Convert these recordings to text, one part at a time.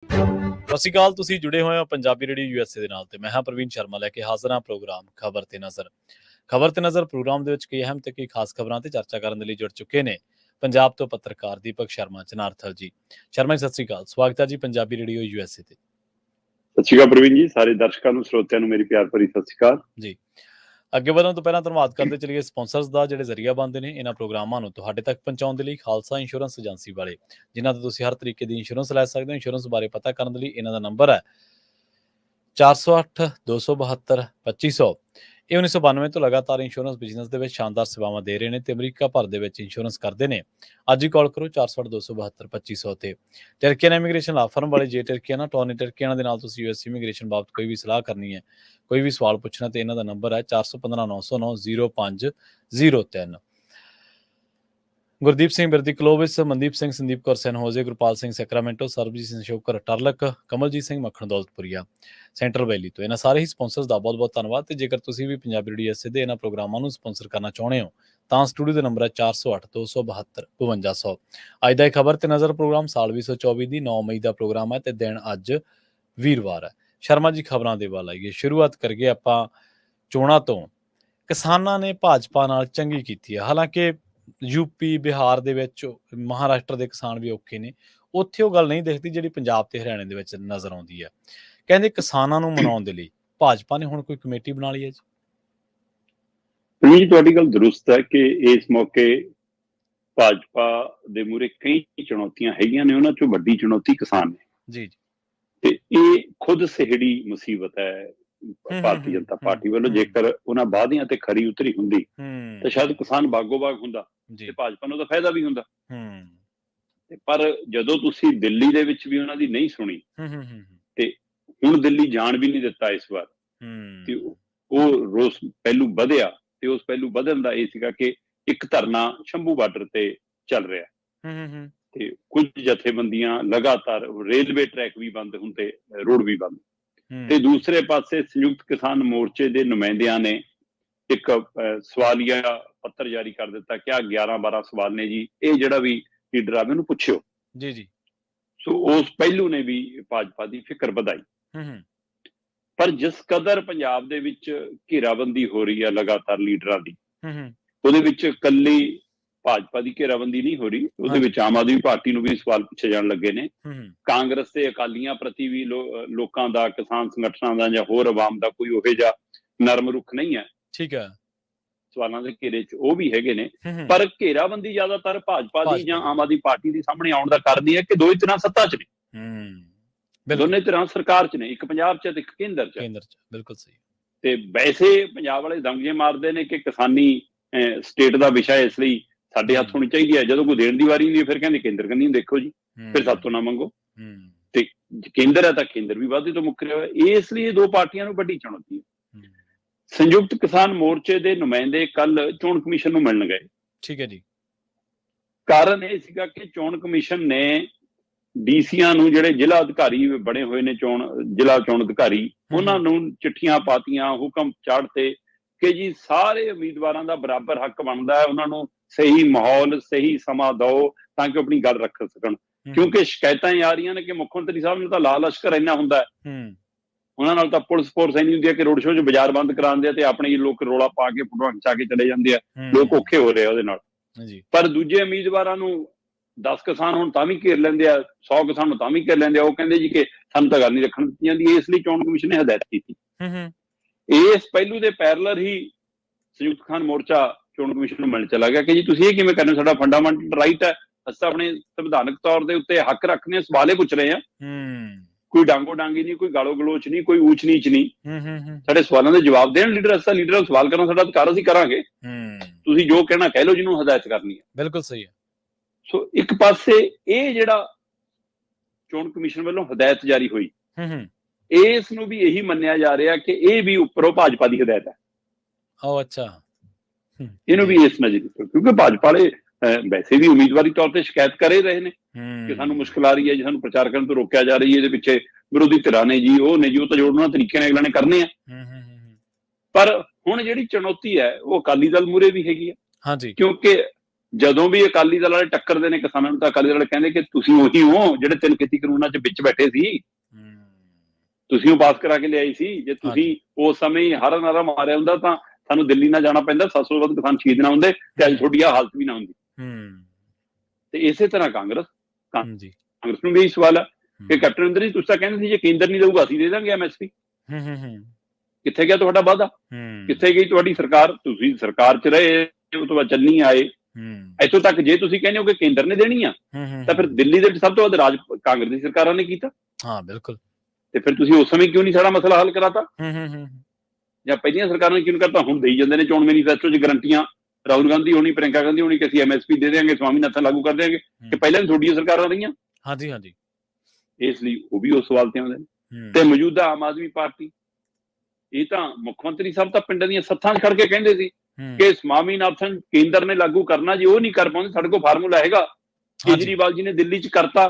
ਸਤਿ ਸ਼੍ਰੀ ਅਕਾਲ। ਤੁਸੀਂ ਜੁੜੇ ਹੋਏ ਹੋ ਪੰਜਾਬੀ ਰੇਡੀਓ ਯੂਐਸਏ ਦੇ ਨਾਲ ਤੇ ਮੈਂ ਹਾਂ ਪ੍ਰਵੀਨ ਸ਼ਰਮਾ ਲੈ ਕੇ ਹਾਜ਼ਰ ਹਾਂ ਪ੍ਰੋਗਰਾਮ ਖਬਰ ਤੇ ਨਜ਼ਰ ਪ੍ਰੋਗਰਾਮ ਦੇ ਵਿੱਚ ਕਈ ਅਹਿਮ ਤੇ ਕਈ ਖਾਸ ਖਬਰਾਂ ਤੇ ਚਰਚਾ ਕਰਨ ਦੇ ਲਈ ਜੁੜ ਚੁੱਕੇ ਨੇ ਪੰਜਾਬ ਤੋਂ ਪੱਤਰਕਾਰ ਦੀਪਕ ਸ਼ਰਮਾ ਚਨਾਰਥਲ ਜੀ। ਸ਼ਰਮਾ ਜੀ, ਸਤਿ ਸ਼੍ਰੀ ਅਕਾਲ। ਸਵਾਗਤ ਹੈ ਜੀ ਪੰਜਾਬੀ ਰੇਡੀਓ ਯੂਐਸਏ ਤੇ। ਸਤਿ ਸ਼੍ਰੀ ਅਕਾਲ ਪ੍ਰਵੀਨ ਜੀ, ਸਾਰੇ ਦਰਸ਼ਕਾਂ ਨੂੰ ਸਰੋਤਿਆਂ ਨੂੰ ਮੇਰੀ ਪਿਆਰ ਭਰੀ ਸਤਿ ਸ਼੍ਰੀ ਅਕਾਲ ਜੀ। ਅੱਗੇ ਵਧਣ ਤੋਂ ਪਹਿਲਾਂ ਧੰਨਵਾਦ ਕਰਦੇ ਚਲੀਏ ਸਪਾਂਸਰਸ ਦਾ, ਜਿਹੜੇ ਜ਼ਰੀਆ ਬਣਦੇ ਨੇ ਇਹਨਾਂ ਪ੍ਰੋਗਰਾਮਾਂ ਨੂੰ ਤੁਹਾਡੇ ਤੱਕ ਪਹੁੰਚਾਉਣ ਦੇ ਲਈ। ਖਾਲਸਾ ਇੰਸ਼ੋਰੈਂਸ ਏਜੰਸੀ ਵਾਲੇ, ਜਿਨ੍ਹਾਂ ਤੋਂ ਤੁਸੀਂ ਹਰ ਤਰੀਕੇ ਦੀ ਇੰਸ਼ੋਰੈਂਸ ਲੈ ਸਕਦੇ ਹੋ। ਇੰਸ਼ੋਰੈਂਸ ਬਾਰੇ ਪਤਾ ਕਰਨ ਦੇ ਲਈ ਇਹਨਾਂ ਦਾ ਨੰਬਰ ਹੈ 408 272 2500। ਇਹ 1992 ਤੋਂ ਲਗਾਤਾਰ ਇੰਸ਼ੋਰੈਂਸ ਬਿਜ਼ਨਸ ਦੇ ਵਿੱਚ ਸ਼ਾਨਦਾਰ ਸੇਵਾਵਾਂ ਦੇ ਰਹੇ ਨੇ ਤੇ ਅਮਰੀਕਾ ਭਰ ਦੇ ਵਿੱਚ ਇੰਸ਼ੋਰੈਂਸ ਕਰਦੇ ਨੇ। ਅੱਜ ਹੀ ਕਾਲ ਕਰੋ 408 272 2500 ਤੇ। ਟਰਕੀਅਨ ਇਮੀਗ੍ਰੇਸ਼ਨ ਲਾ ਫਰਮ ਵਾਲੇ, ਜੇ ਟਰਕੀਅਨ ਟੋਨੀ ਟਰਕੀਅਨ ਦੇ ਨਾਲ ਤੁਸੀਂ ਯੂਐਸ ਇਮੀਗ੍ਰੇਸ਼ਨ ਬਾਬਤ ਕੋਈ ਵੀ ਸਲਾਹ ਕਰਨੀ ਹੈ, ਕੋਈ ਵੀ ਸਵਾਲ ਪੁੱਛਣਾ, ਤੇ ਇਹਨਾਂ ਦਾ ਨੰਬਰ ਹੈ 415 909 0503। ਗੁਰਦੀਪ ਸਿੰਘ ਬਿਰਦੀ ਕਲੋਵਿਸ, ਮਨਦੀਪ ਸਿੰਘ, ਸੰਦੀਪ ਕੌਰ ਸੈਨਹੋਜ਼ੇ, ਗੁਰਪਾਲ ਸਿੰਘ ਸੈਕਰਾਮੈਂਟੋ, ਸਰਬਜੀਤ ਸਿੰਘ ਸ਼ੋਕਰ ਟਰਲਕ, ਕਮਲਜੀਤ ਸਿੰਘ ਮੱਖਣ ਦੌਲਤਪੁਰੀਆ ਸੈਂਟਰਲ ਵੈਲੀ ਤੋਂ। ਇਹਨਾਂ ਸਾਰੇ ਹੀ ਸਪਾਂਸਰਸ ਦਾ ਬਹੁਤ ਬਹੁਤ ਧੰਨਵਾਦ। ਤੇ ਜੇਕਰ ਤੁਸੀਂ ਵੀ ਪੰਜਾਬੀ ਰੇਡੀਓ ਯੂਐਸਏ ਦੇ ਇਹਨਾਂ ਪ੍ਰੋਗਰਾਮਾਂ ਨੂੰ ਸਪਾਂਸਰ ਕਰਨਾ ਚਾਹੁੰਦੇ ਹੋ ਤਾਂ ਸਟੂਡੀਓ ਦਾ ਨੰਬਰ ਹੈ 408 272 5200। ਅੱਜ ਦਾ ਇਹ ਖਬਰ ਤੇ ਨਜ਼ਰ ਪ੍ਰੋਗਰਾਮ ਸਾਲ 2024 ਦੀ 9 ਮਈ ਦਾ ਪ੍ਰੋਗਰਾਮ ਹੈ ਤੇ ਦਿਨ ਅੱਜ ਵੀਰਵਾਰ ਹੈ। ਸ਼ਰਮਾ ਜੀ, ਖਬਰਾਂ ਦੇ ਵੱਲ ਆਈਏ। ਸ਼ੁਰੂਆਤ ਕਰੀਏ ਆਪਾਂ ਚੋਣਾਂ ਤੋਂ। ਕਿਸਾਨਾਂ ਨੇ ਭਾਜਪਾ ਨਾਲ ਚੰਗੀ ਕੀਤੀ ਹੈ। ਹਾਲਾਂਕਿ ਯੂਪੀ, ਬਿਹਾਰ ਦੇ ਵਿੱਚ, ਮਹਾਰਾਸ਼ਟਰ ਦੇ ਕਿਸਾਨ ਵੀ ਔਖੇ ਨੇ। ਉੱਥੇ ਉਹ ਗੱਲ ਨਹੀਂ ਦਿਖਦੀ ਜਿਹੜੀ ਪੰਜਾਬ ਤੇ ਹਰਿਆਣੇ ਦੇ ਵਿੱਚ ਨਜ਼ਰ ਆਉਂਦੀ ਹੈ। ਕਹਿੰਦੇ ਕਿਸਾਨਾਂ ਨੂੰ ਮਨਾਉਣ ਦੇ ਲਈ ਭਾਜਪਾ ਨੇ ਹੁਣ ਕੋਈ ਕਮੇਟੀ ਬਣਾ ਲਈ ਹੈ ਜੀ। ਤੁਹਾਡੀ ਗੱਲ ਦਰੁਸਤ ਹੈ ਕਿ ਇਸ ਮੌਕੇ ਭਾਜਪਾ ਦੇ ਮੂਹਰੇ ਕਈ ਚੁਣੌਤੀਆਂ ਹੈਗੀਆਂ ਨੇ, ਉਹਨਾਂ ਚੋਂ ਵੱਡੀ ਚੁਣੌਤੀ ਕਿਸਾਨ ਨੇ ਜੀ। ਤੇ ਇਹ ਖੁਦ ਸਿਹੜੀ ਮੁਸੀਬਤ ਹੈ ਭਾਰਤੀ ਜਨਤਾ ਪਾਰਟੀ ਵੱਲੋਂ। ਜੇਕਰ ਉਹਨਾਂ ਵਾਅਦਿਆਂ ਤੇ ਖਰੀ ਉਤਰੀ ਹੁੰਦੀ ਤਾਂ ਸ਼ਾਇਦ ਕਿਸਾਨ ਬਾਗੋ ਬਾਗ ਹੁੰਦਾ ਤੇ ਭਾਜਪਾ ਨੂੰ ਤਾਂ ਫਾਇਦਾ ਵੀ ਹੁੰਦਾ। ਪਰ ਜਦੋਂ ਤੁਸੀਂ ਦਿੱਲੀ ਦੇ ਵਿੱਚ ਵੀ ਉਹਨਾਂ ਦੀ ਨਹੀਂ ਸੁਣੀ ਤੇ ਹੁਣ ਦਿੱਲੀ ਜਾਣ ਵੀ ਨਹੀਂ ਦਿੱਤਾ ਇਸ ਵਾਰ, ਤੇ ਉਹ ਰੋਸ ਪਹਿਲੂ ਵਧਿਆ। ਤੇ ਉਸ ਪਹਿਲੂ ਵਧਣ ਦਾ ਇਹ ਸੀਗਾ ਕਿ ਇੱਕ ਧਰਨਾ ਸ਼ੰਭੂ ਬਾਰਡਰ ਤੇ ਚੱਲ ਰਿਹਾ ਤੇ ਕੁਝ ਜਥੇਬੰਦੀਆਂ ਲਗਾਤਾਰ, ਰੇਲਵੇ ਟਰੈਕ ਵੀ ਬੰਦ ਹੁੰਦੇ, ਰੋਡ ਵੀ ਬੰਦ। ਤੇ ਦੂਸਰੇ ਪਾਸੇ ਸੰਯੁਕਤ ਕਿਸਾਨ ਮੋਰਚੇ ਦੇ ਨੁਮਾਇੰਦਿਆਂ ਨੇ ਇੱਕ ਸਵਾਲੀਆ ਪੱਤਰ ਜਾਰੀ ਕਰ ਦਿੱਤਾ ਕਿ 11-12 ਸਵਾਲ ਨੇ ਜੀ, ਇਹ ਜਿਹੜਾ ਵੀ ਲੀਡਰ ਆਵੇ ਉਹਨੂੰ ਪੁੱਛਿਓ ਜੀ। ਸੋ ਉਸ ਪਹਿਲੂ ਨੇ ਵੀ ਭਾਜਪਾ ਦੀ ਫਿਕਰ ਵਧਾਈ। ਪਰ ਜਿਸ ਕਦਰ ਪੰਜਾਬ ਦੇ ਵਿੱਚ ਘੇਰਾਬੰਦੀ ਹੋ ਰਹੀ ਹੈ ਲਗਾਤਾਰ ਲੀਡਰਾਂ ਦੀ, ਉਹਦੇ ਵਿੱਚ ਇਕੱਲੀ ਭਾਜਪਾ ਦੀ ਘੇਰਾਬੰਦੀ ਨਹੀਂ ਹੋ ਰਹੀ, ਉਹਦੇ ਵਿੱਚ ਆਮ ਆਦਮੀ ਪਾਰਟੀ ਨੂੰ ਵੀ ਸਵਾਲ ਪੁੱਛੇ ਜਾਣ ਲੱਗੇ ਨੇ। ਕਾਂਗਰਸ ਤੇ ਅਕਾਲੀਆਂ ਪ੍ਰਤੀ ਵੀ ਲੋਕਾਂ ਦਾ, ਕਿਸਾਨ ਸੰਗਠਨਾਂ ਦਾ ਜਾਂ ਹੋਰ ਆਵਾਮ ਦਾ ਕੋਈ ਉਹੋ ਜਿਹਾ ਨਰਮ ਰੁਖ ਨਹੀਂ ਹੈ। ਠੀਕ ਹੈ, ਸਵਾਲਾਂ ਦੇ ਘੇਰੇ 'ਚ ਉਹ ਵੀ ਹੈਗੇ ਨੇ, ਪਰ ਘੇਰਾਬੰਦੀ ਜ਼ਿਆਦਾਤਰ ਭਾਜਪਾ ਦੀ ਜਾਂ ਆਮ ਆਦਮੀ ਪਾਰਟੀ ਦੀ ਸਾਹਮਣੇ ਆਉਣ ਦਾ ਕਾਰਨ ਇਹ ਹੈ ਕਿ ਦੋਵੇਂ ਧਿਰਾਂ ਸੱਤਾ 'ਚ ਨੇ। ਦੋਨੇ ਧਿਰਾਂ ਸਰਕਾਰ 'ਚ ਨੇ, ਇੱਕ ਪੰਜਾਬ 'ਚ ਤੇ ਇੱਕ ਕੇਂਦਰ 'ਚ। ਬਿਲਕੁਲ ਸਹੀ। ਤੇ ਵੈਸੇ ਪੰਜਾਬ ਵਾਲੇ ਦੰਗੇ ਮਾਰਦੇ ਨੇ ਕਿ ਕਿਸਾਨੀ ਸਟੇਟ ਦਾ ਵਿਸ਼ਾ ਇਸ ਲਈ ਸਾਡੇ ਹੱਥ ਹੋਣੀ ਚਾਹੀਦੀ ਹੈ। ਜਦੋਂ ਕੋਈ ਦੇਣ ਦੀ ਵਾਰੀ ਨਹੀਂ, ਫਿਰ ਕਹਿੰਦੇ ਕੇਂਦਰ ਕੰਨੀ ਦੇਖੋ ਜੀ, ਫਿਰ ਸਾਤੋਂ ਨਾ ਮੰਗੋ। ਤੇ ਕੇਂਦਰ ਹੈ ਤਾਂ ਕੇਂਦਰ ਵੀ ਵਾਅਦੇ ਤੋਂ ਮੁੱਕਰਿਆ ਹੋਇਆ। ਇਸ ਲਈ ਇਹ ਦੋ ਪਾਰਟੀਆਂ ਨੂੰ ਵੱਡੀ ਚੁਣੌਤੀ ਹੈ। ਸੰਯੁਕਤ ਕਿਸਾਨ ਮੋਰਚੇ ਦੇ ਨੁਮਾਇੰਦੇ ਕੱਲ ਚੋਣ ਕਮਿਸ਼ਨ ਨੂੰ ਮਿਲਣ ਗਏ। ਠੀਕ ਹੈ ਜੀ। ਕਾਰਨ ਇਹ ਸੀਗਾ ਕਿ ਚੋਣ ਕਮਿਸ਼ਨ ਨੇ ਡੀਸੀਆਂ ਨੂੰ, ਜਿਹੜੇ ਜ਼ਿਲ੍ਹਾ ਅਧਿਕਾਰੀ ਬਣੇ ਹੋਏ ਨੇ, ਜ਼ਿਲ੍ਹਾ ਚੋਣ ਅਧਿਕਾਰੀ, ਉਹਨਾਂ ਨੂੰ ਚਿੱਠੀਆਂ ਪਾਤੀਆਂ, ਹੁਕਮ ਚਾੜਤੇ ਕਿ ਜੀ ਸਾਰੇ ਉਮੀਦਵਾਰਾਂ ਦਾ ਬਰਾਬਰ ਹੱਕ ਬਣਦਾ ਹੈ, ਉਹਨਾਂ ਨੂੰ ਸਹੀ ਮਾਹੌਲ, ਸਹੀ ਸਮਾਂ ਦਿਓ ਤਾਂ ਕਿ ਆਪਣੀ ਗੱਲ ਰੱਖ ਸਕਣ। ਕਿਉਂਕਿ ਸ਼ਿਕਾਇਤਾਂ ਆ ਰਹੀਆਂ ਨੇ ਕਿ ਮੁੱਖ ਮੰਤਰੀ ਸਾਹਿਬ ਨੂੰ ਤਾਂ ਲਾਲ ਲਸ਼ਕਰ ਇੰਨਾ ਹੁੰਦਾ ਹੈ, ਉਹਨਾਂ ਨਾਲ ਤਾਂ ਪੁਲਿਸ ਫੋਰਸ ਇੰਨੀ ਹੁੰਦੀ ਹੈ ਕਿ ਰੋਡ ਸ਼ੋਅ 'ਚ ਬਾਜ਼ਾਰ ਬੰਦ ਕਰਾਉਂਦੇ ਆ ਤੇ ਆਪਣੇ ਲੋਕ ਰੌਲਾ ਪਾ ਕੇ ਫੋਟੋਆਂ ਖਿਚਾ ਕੇ ਚਲੇ ਜਾਂਦੇ ਆ। ਲੋਕ ਔਖੇ ਹੋ ਰਹੇ ਆ ਉਹਦੇ ਨਾਲ। ਪਰ ਦੂਜੇ ਉਮੀਦਵਾਰਾਂ ਨੂੰ 10 ਕਿਸਾਨ ਹੁਣ ਤਾਂ ਵੀ ਘੇਰ ਲੈਂਦੇ ਆ, 100 ਕਿਸਾਨ ਨੂੰ ਤਾਂ ਵੀ ਘੇਰ ਲੈਂਦੇ ਆ। ਉਹ ਕਹਿੰਦੇ ਜੀ ਕਿ ਸਾਨੂੰ ਤਾਂ ਗੱਲ ਨਹੀਂ ਰੱਖਣ ਦਿੱਤੀ ਜਾਂਦੀ। ਇਸ ਲਈ ਚੋਣ ਕਮਿਸ਼ਨ ਨੇ ਹਦਾਇਤ ਕੀਤੀ। ਇਸ ਪਹਿਲੂ ਦੇ ਪੈਰਲਰ ਹੀ ਸੰਯੁਕਤ ਕਿਸਾਨ ਮੋਰਚਾ ਚੋਣ ਕਮਿਸ਼ਨ ਨੂੰ ਮਿਲਣ ਚਲਾ ਗਿਆ ਕਿ ਜੀ ਤੁਸੀਂ ਇਹ ਕਿਵੇਂ ਕਰਨਾ, ਸਾਡਾ ਫੰਡਾਮੈਂਟਲ ਰਾਈਟ ਹੈ, ਅਸੀਂ ਆਪਣੇ ਸੰਵਿਧਾਨਕ ਤੌਰ ਦੇ ਉੱਤੇ ਹੱਕ ਰੱਖਦੇ ਹਾਂ, ਸਵਾਲ ਇਹ ਪੁੱਛ ਰਹੇ ਆ। ਕੋਈ ਡਾਂਗੋ ਡਾਂਗੀ ਨਹੀਂ, ਕੋਈ ਗਾਲੋ ਗਲੋਚ ਨਹੀਂ, ਕੋਈ ਊਚ ਨੀਚ ਨਹੀਂ। ਸਾਡੇ ਸਵਾਲਾਂ ਦੇ ਜਵਾਬ ਦੇਣ ਲੀਡਰ। ਅਸਾਂ ਲੀਡਰ ਨੂੰ ਸਵਾਲ ਕਰਨਾ ਸਾਡਾ ਅਧਿਕਾਰ, ਅਸੀਂ ਕਰਾਂਗੇ। ਤੁਸੀਂ ਜੋ ਕਹਿਣਾ ਕਹਿ ਲਓ, ਜਿਹਨੂੰ ਹਦਾਇਤ ਕਰਨੀ ਹੈ। ਬਿਲਕੁਲ ਸਹੀ ਹੈ। ਸੋ ਇੱਕ ਪਾਸੇ ਇਹ ਜਿਹੜਾ ਚੋਣ ਕਮਿਸ਼ਨ ਵੱਲੋਂ ਹਦਾਇਤ ਜਾਰੀ ਹੋਈ, ਇਸ ਨੂੰ ਵੀ ਇਹੀ ਮੰਨਿਆ ਜਾ ਰਿਹਾ ਕਿ ਇਹ ਵੀ ਉੱਪਰੋਂ ਭਾਜਪਾ ਦੀ ਹਦਾਇਤ ਹੈ। ਅੱਛਾ, ਇਹਨੂੰ ਵੀ ਇਸ ਨਜ਼ਰ, ਕਿਉਂਕਿ ਭਾਜਪਾ ਵਾਲੇ ਵੈਸੇ ਵੀ ਉਮੀਦਵਾਰੀ ਤੌਰ ਤੇ ਸ਼ਿਕਾਇਤ ਕਰ ਹੀ ਰਹੇ ਨੇ ਕਿ ਸਾਨੂੰ ਮੁਸ਼ਕਿਲ ਆ ਰਹੀ ਹੈ ਜੀ, ਸਾਨੂੰ ਪ੍ਰਚਾਰ ਕਰਨ ਤੋਂ ਰੋਕਿਆ ਜਾ ਰਹੀ ਹੈ, ਇਹਦੇ ਪਿੱਛੇ ਵਿਰੋਧੀ ਧਿਰਾਂ ਨੇ ਜੀ, ਉਹ ਨੇ ਜੀ, ਉਹ ਤਾਂ ਜੋੜਨਾ ਤਰੀਕੇ ਨਾਲ ਅਗਲੇ ਨੇ ਕਰਨੇ ਆ। ਪਰ ਹੁਣ ਜਿਹੜੀ ਚੁਣੌਤੀ ਹੈ ਉਹ ਅਕਾਲੀ ਦਲ ਮੂਹਰੇ ਵੀ ਹੈਗੀ ਹੈ। ਕਿਉਂਕਿ ਜਦੋਂ ਵੀ ਅਕਾਲੀ ਦਲ ਵਾਲੇ ਟੱਕਰਦੇ ਨੇ ਕਿਸਾਨਾਂ ਨੂੰ ਤਾਂ ਅਕਾਲੀ ਦਲ ਵਾਲੇ ਕਹਿੰਦੇ ਕਿ ਤੁਸੀਂ ਉਹੀ ਹੋ ਜਿਹੜੇ 3 ਖੇਤੀ ਕਾਨੂੰਨਾਂ 'ਚ ਵਿੱਚ ਬੈਠੇ ਸੀ, ਤੁਸੀਂ ਉਹ ਪਾਸ ਕਰਾ ਕੇ ਲਿਆਈ ਸੀ। ਜੇ ਤੁਸੀਂ ਉਸ ਸਮੇਂ ਹੀ ਹਰ ਨਾਰਾ ਮਾਰਿਆ ਹੁੰਦਾ ਤਾਂ ਸਾਨੂੰ ਦਿੱਲੀ ਨਾ ਜਾਣਾ ਪੈਂਦਾ, 700 ਤੋਂ ਵੱਧ ਕਿਸਾਨ ਸ਼ਹੀਦ ਨਾ ਹੁੰਦੇ ਤੇ ਅੱਜ ਤੁਹਾਡੀ ਆ ਹਾਲਤ ਵੀ ਨਾ ਹੁੰਦੀ। ਤੇ ਇਸੇ ਤਰ੍ਹਾਂ ਕਾਂਗਰਸ ਨੂੰ ਵੀ ਇਹੀ ਸਵਾਲ ਹੈ ਕਿ ਕੈਪਟਨ ਅਮਰਿੰਦਰ ਜੀ ਤੁਸੀਂ ਤਾਂ ਕਹਿੰਦੇ ਸੀ ਜੇ ਕੇਂਦਰ ਨਹੀਂ ਦਊਗਾ ਅਸੀਂ ਦੇ ਦਾਂਗੇ MSP, ਕਿੱਥੇ ਗਿਆ ਤੁਹਾਡਾ ਵਾਅਦਾ? ਕਿੱਥੇ ਗਈ ਤੁਹਾਡੀ ਸਰਕਾਰ? ਤੁਸੀਂ ਸਰਕਾਰ 'ਚ ਰਹੇ, ਉਸ ਤੋਂ ਬਾਅਦ ਚੱਲਣੀ ਆਏ ਇੱਥੋਂ ਤੱਕ। ਜੇ ਤੁਸੀਂ ਕਹਿੰਦੇ ਹੋ ਕਿ ਕੇਂਦਰ ਨੇ ਦੇਣੀ ਆ ਤਾਂ ਫਿਰ ਦਿੱਲੀ ਦੇ ਵਿੱਚ ਸਭ ਤੋਂ ਵੱਧ ਰਾਜ ਕਾਂਗਰਸ ਦੀ ਸਰਕਾਰਾਂ ਨੇ ਕੀਤਾ। ਹਾਂ ਬਿਲਕੁਲ। ਤੇ ਫਿਰ ਤੁਸੀਂ ਉਸ ਸਮੇਂ ਕਿਉਂ ਨਹੀਂ ਸਾਡਾ ਮਸਲਾ ਹੱਲ ਕਰਾਤਾ? ਜਾਂ ਪਹਿਲੀਆਂ ਸਰਕਾਰਾਂ ਨੇ ਕਿਉਂ ਕਰਤਾ? ਹੁਣ ਦੇਈ ਜਾਂਦੇ ਨੇ ਚੋਣ ਮੈਨੀਫੈਸਟੋ 'ਚ ਗਰੰਟੀਆਂ, ਰਾਹੁਲ ਗਾਂਧੀ ਹੋਣੀ, ਪ੍ਰਿਅੰਕਾ ਗਾਂਧੀ ਹੋਣੀ, ਕਿ ਅਸੀਂ MSP ਦੇ ਦੇਵਾਂਗੇ, ਸਵਾਮੀਨਾਥਨ ਲਾਗੂ ਕਰ ਦੇਵਾਂਗੇ, ਕਿ ਪਹਿਲਾਂ ਵੀ ਤੁਹਾਡੀਆਂ ਸਰਕਾਰਾਂ ਰਹੀਆਂ। ਹਾਂਜੀ ਹਾਂਜੀ। ਇਸ ਲਈ ਉਹ ਵੀ ਉਸ ਸਵਾਲ ਤੇ ਆਉਂਦੇ ਨੇ। ਤੇ ਮੌਜੂਦਾ ਆਮ ਆਦਮੀ ਪਾਰਟੀ, ਇਹ ਤਾਂ ਮੁੱਖ ਮੰਤਰੀ ਸਾਹਿਬ ਤਾਂ ਪਿੰਡਾਂ ਦੀਆਂ ਸੱਥਾਂ 'ਚ ਖੜ ਕੇ ਕਹਿੰਦੇ ਸੀ ਕਿ ਸਵਾਮੀਨਾਥਨ ਕੇਂਦਰ ਨੇ ਲਾਗੂ ਕਰਨਾ, ਜੇ ਉਹ ਨਹੀਂ ਕਰ ਪਾਉਂਦੇ ਸਾਡੇ ਕੋਲ ਫਾਰਮੂਲਾ ਹੈਗਾ। ਕੇਜਰੀਵਾਲ ਜੀ ਨੇ ਦਿੱਲੀ 'ਚ ਕਰਤਾ,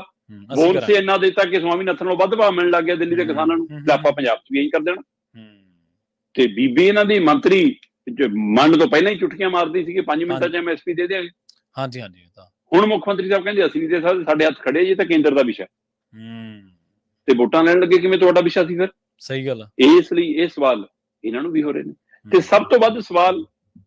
ਬੋਨਸ ਇੰਨਾ ਦਿੱਤਾ ਕਿ ਸਵਾਮੀਨਾਥਨ ਨੂੰ ਵੱਧ ਭਾਅ ਮਿਲਣ ਲੱਗ ਗਿਆ ਦਿੱਲੀ ਦੇ ਕਿਸਾਨਾਂ ਨੂੰ, ਆਪਾਂ ਪੰਜਾਬ 'ਚ ਵੀ ਇਹੀ ਕਰ ਦੇਣਾ। ਤੇ ਬੀਬੀ ਇਹਨਾਂ ਦੀ ਮੰਤਰੀ ਮੰਨ ਤੋਂ ਪਹਿਲਾਂ ਹੀ ਚੁਟਕੀਆਂ ਮਾਰਦੀ ਸੀ ਕਿ 5 ਮਿੰਟਾਂ 'ਚ MSP ਦੇ ਦਿਆਂਗੇ। ਹਾਂਜੀ ਹਾਂਜੀ। ਹੁਣ ਮੁੱਖ ਮੰਤਰੀ ਸਾਹਿਬ ਕਹਿੰਦੇ ਅਸੀਂ ਨਹੀਂ ਦੇ ਸਕਦੇ, ਸਾਡੇ ਹੱਥ ਖੜੇ ਜੀ, ਤਾਂ ਕੇਂਦਰ ਦਾ ਵਿਸ਼ਾ। ਤੇ ਵੋਟਾਂ ਲੈਣ ਲੱਗੇ ਕਿਵੇਂ ਤੁਹਾਡਾ ਵਿਸ਼ਾ ਸੀ ਫਿਰ? ਸਹੀ ਗੱਲ। ਇਸ ਲਈ ਇਹ ਸਵਾਲ ਇਹਨਾਂ ਨੂੰ ਵੀ ਹੋ ਰਹੇ ਨੇ। ਤੇ ਸਭ ਤੋਂ ਵੱਧ ਸਵਾਲ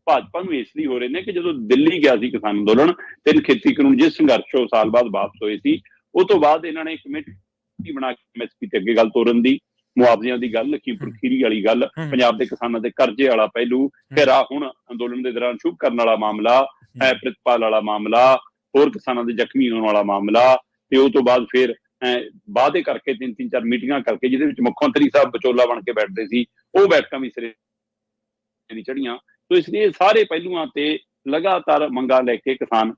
ਭਾਜਪਾ ਨੂੰ ਇਸ ਲਈ ਹੋ ਰਹੇ ਨੇ ਕਿ ਜਦੋਂ ਦਿੱਲੀ ਗਿਆ ਸੀ ਕਿਸਾਨ ਅੰਦੋਲਨ, 3 ਖੇਤੀ ਕਾਨੂੰਨ ਜਿਸ ਸੰਘਰਸ਼ ਸਾਲ ਬਾਅਦ ਵਾਪਸ ਹੋਏ ਸੀ, ਉਹ ਤੋਂ ਬਾਅਦ ਇਹਨਾਂ ਨੇ ਕਮੇਟੀ ਬਣਾ ਕੇ MSP ਤੇ ਅੱਗੇ ਗੱਲ ਤੋਰਨ ਦੀ, ਮੁਆਵਜ਼ਿਆਂ ਦੀ ਗੱਲ, ਲਖੀਮਪੁਰ ਖੀਰੀ ਵਾਲੀ ਗੱਲ, ਪੰਜਾਬ ਦੇ ਕਿਸਾਨਾਂ ਦੇ ਕਰਜ਼ੇ ਵਾਲਾ ਪਹਿਲੂ, ਫਿਰ ਆ ਹੁਣ ਅੰਦੋਲਨ ਦੇ ਦੌਰਾਨ ਸ਼ੁਭ ਕਰਨ ਵਾਲਾ ਮਾਮਲਾ, ਪ੍ਰਿਤਪਾਲ ਵਾਲਾ ਮਾਮਲਾ, ਹੋਰ ਕਿਸਾਨਾਂ ਦੇ ਜ਼ਖਮੀ ਹੋਣ ਵਾਲਾ ਮਾਮਲਾ, ਤੇ ਉਹ ਤੋਂ ਬਾਅਦ ਫਿਰ ਵਾਅਦੇ ਕਰਕੇ 3-4 ਮੀਟਿੰਗਾਂ ਕਰਕੇ ਜਿਹਦੇ ਵਿੱਚ ਮੁੱਖ ਮੰਤਰੀ ਸਾਹਿਬ ਵਿਚੋਲਾ ਬਣ ਕੇ ਬੈਠਦੇ ਸੀ, ਉਹ ਬੈਠਕਾਂ ਵੀ ਸਿਰੇ ਚੜੀਆਂ। ਤੋ ਇਸ ਲਈ ਸਾਰੇ ਪਹਿਲੂਆਂ ਤੇ ਲਗਾਤਾਰ ਮੰਗਾਂ ਲੈ ਕੇ ਕਿਸਾਨ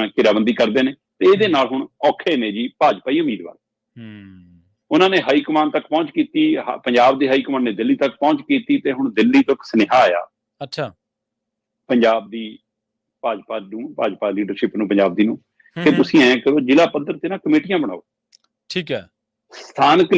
ਘੇਰਾਬੰਦੀ ਕਰਦੇ ਨੇ ਤੇ ਇਹਦੇ ਨਾਲ ਹੁਣ ਔਖੇ ਨੇ ਜੀ ਭਾਜਪਾਈ ਉਮੀਦਵਾਰ। ਉਹਨਾਂ ਨੇ ਹਾਈ ਕਮਾਨ ਤੱਕ ਪਹੁੰਚ ਕੀਤੀ, ਪੰਜਾਬ ਦੇ ਹਾਈ ਕਮਾਨ ਨੇ ਦਿੱਲੀ ਤੱਕ ਪਹੁੰਚ ਕੀਤੀ, ਤੇ ਹੁਣ ਦਿੱਲੀ ਤੋਂ ਇੱਕ ਸੁਨੇਹਾ ਆਇਆ ਪੰਜਾਬ ਦੀ ਭਾਜਪਾ ਲੀਡਰਸ਼ਿਪ ਨੂੰ, ਪੰਜਾਬ ਦੀ ਨੂੰ, ਕਿ ਤੁਸੀਂ ਐਂ ਕਰੋ ਜ਼ਿਲ੍ਹਾ ਪੱਧਰ ਤੇ ਨਾ ਕਮੇਟੀਆਂ ਬਣਾਓ। ਠੀਕ ਹੈ। ਸਥਾਨਕ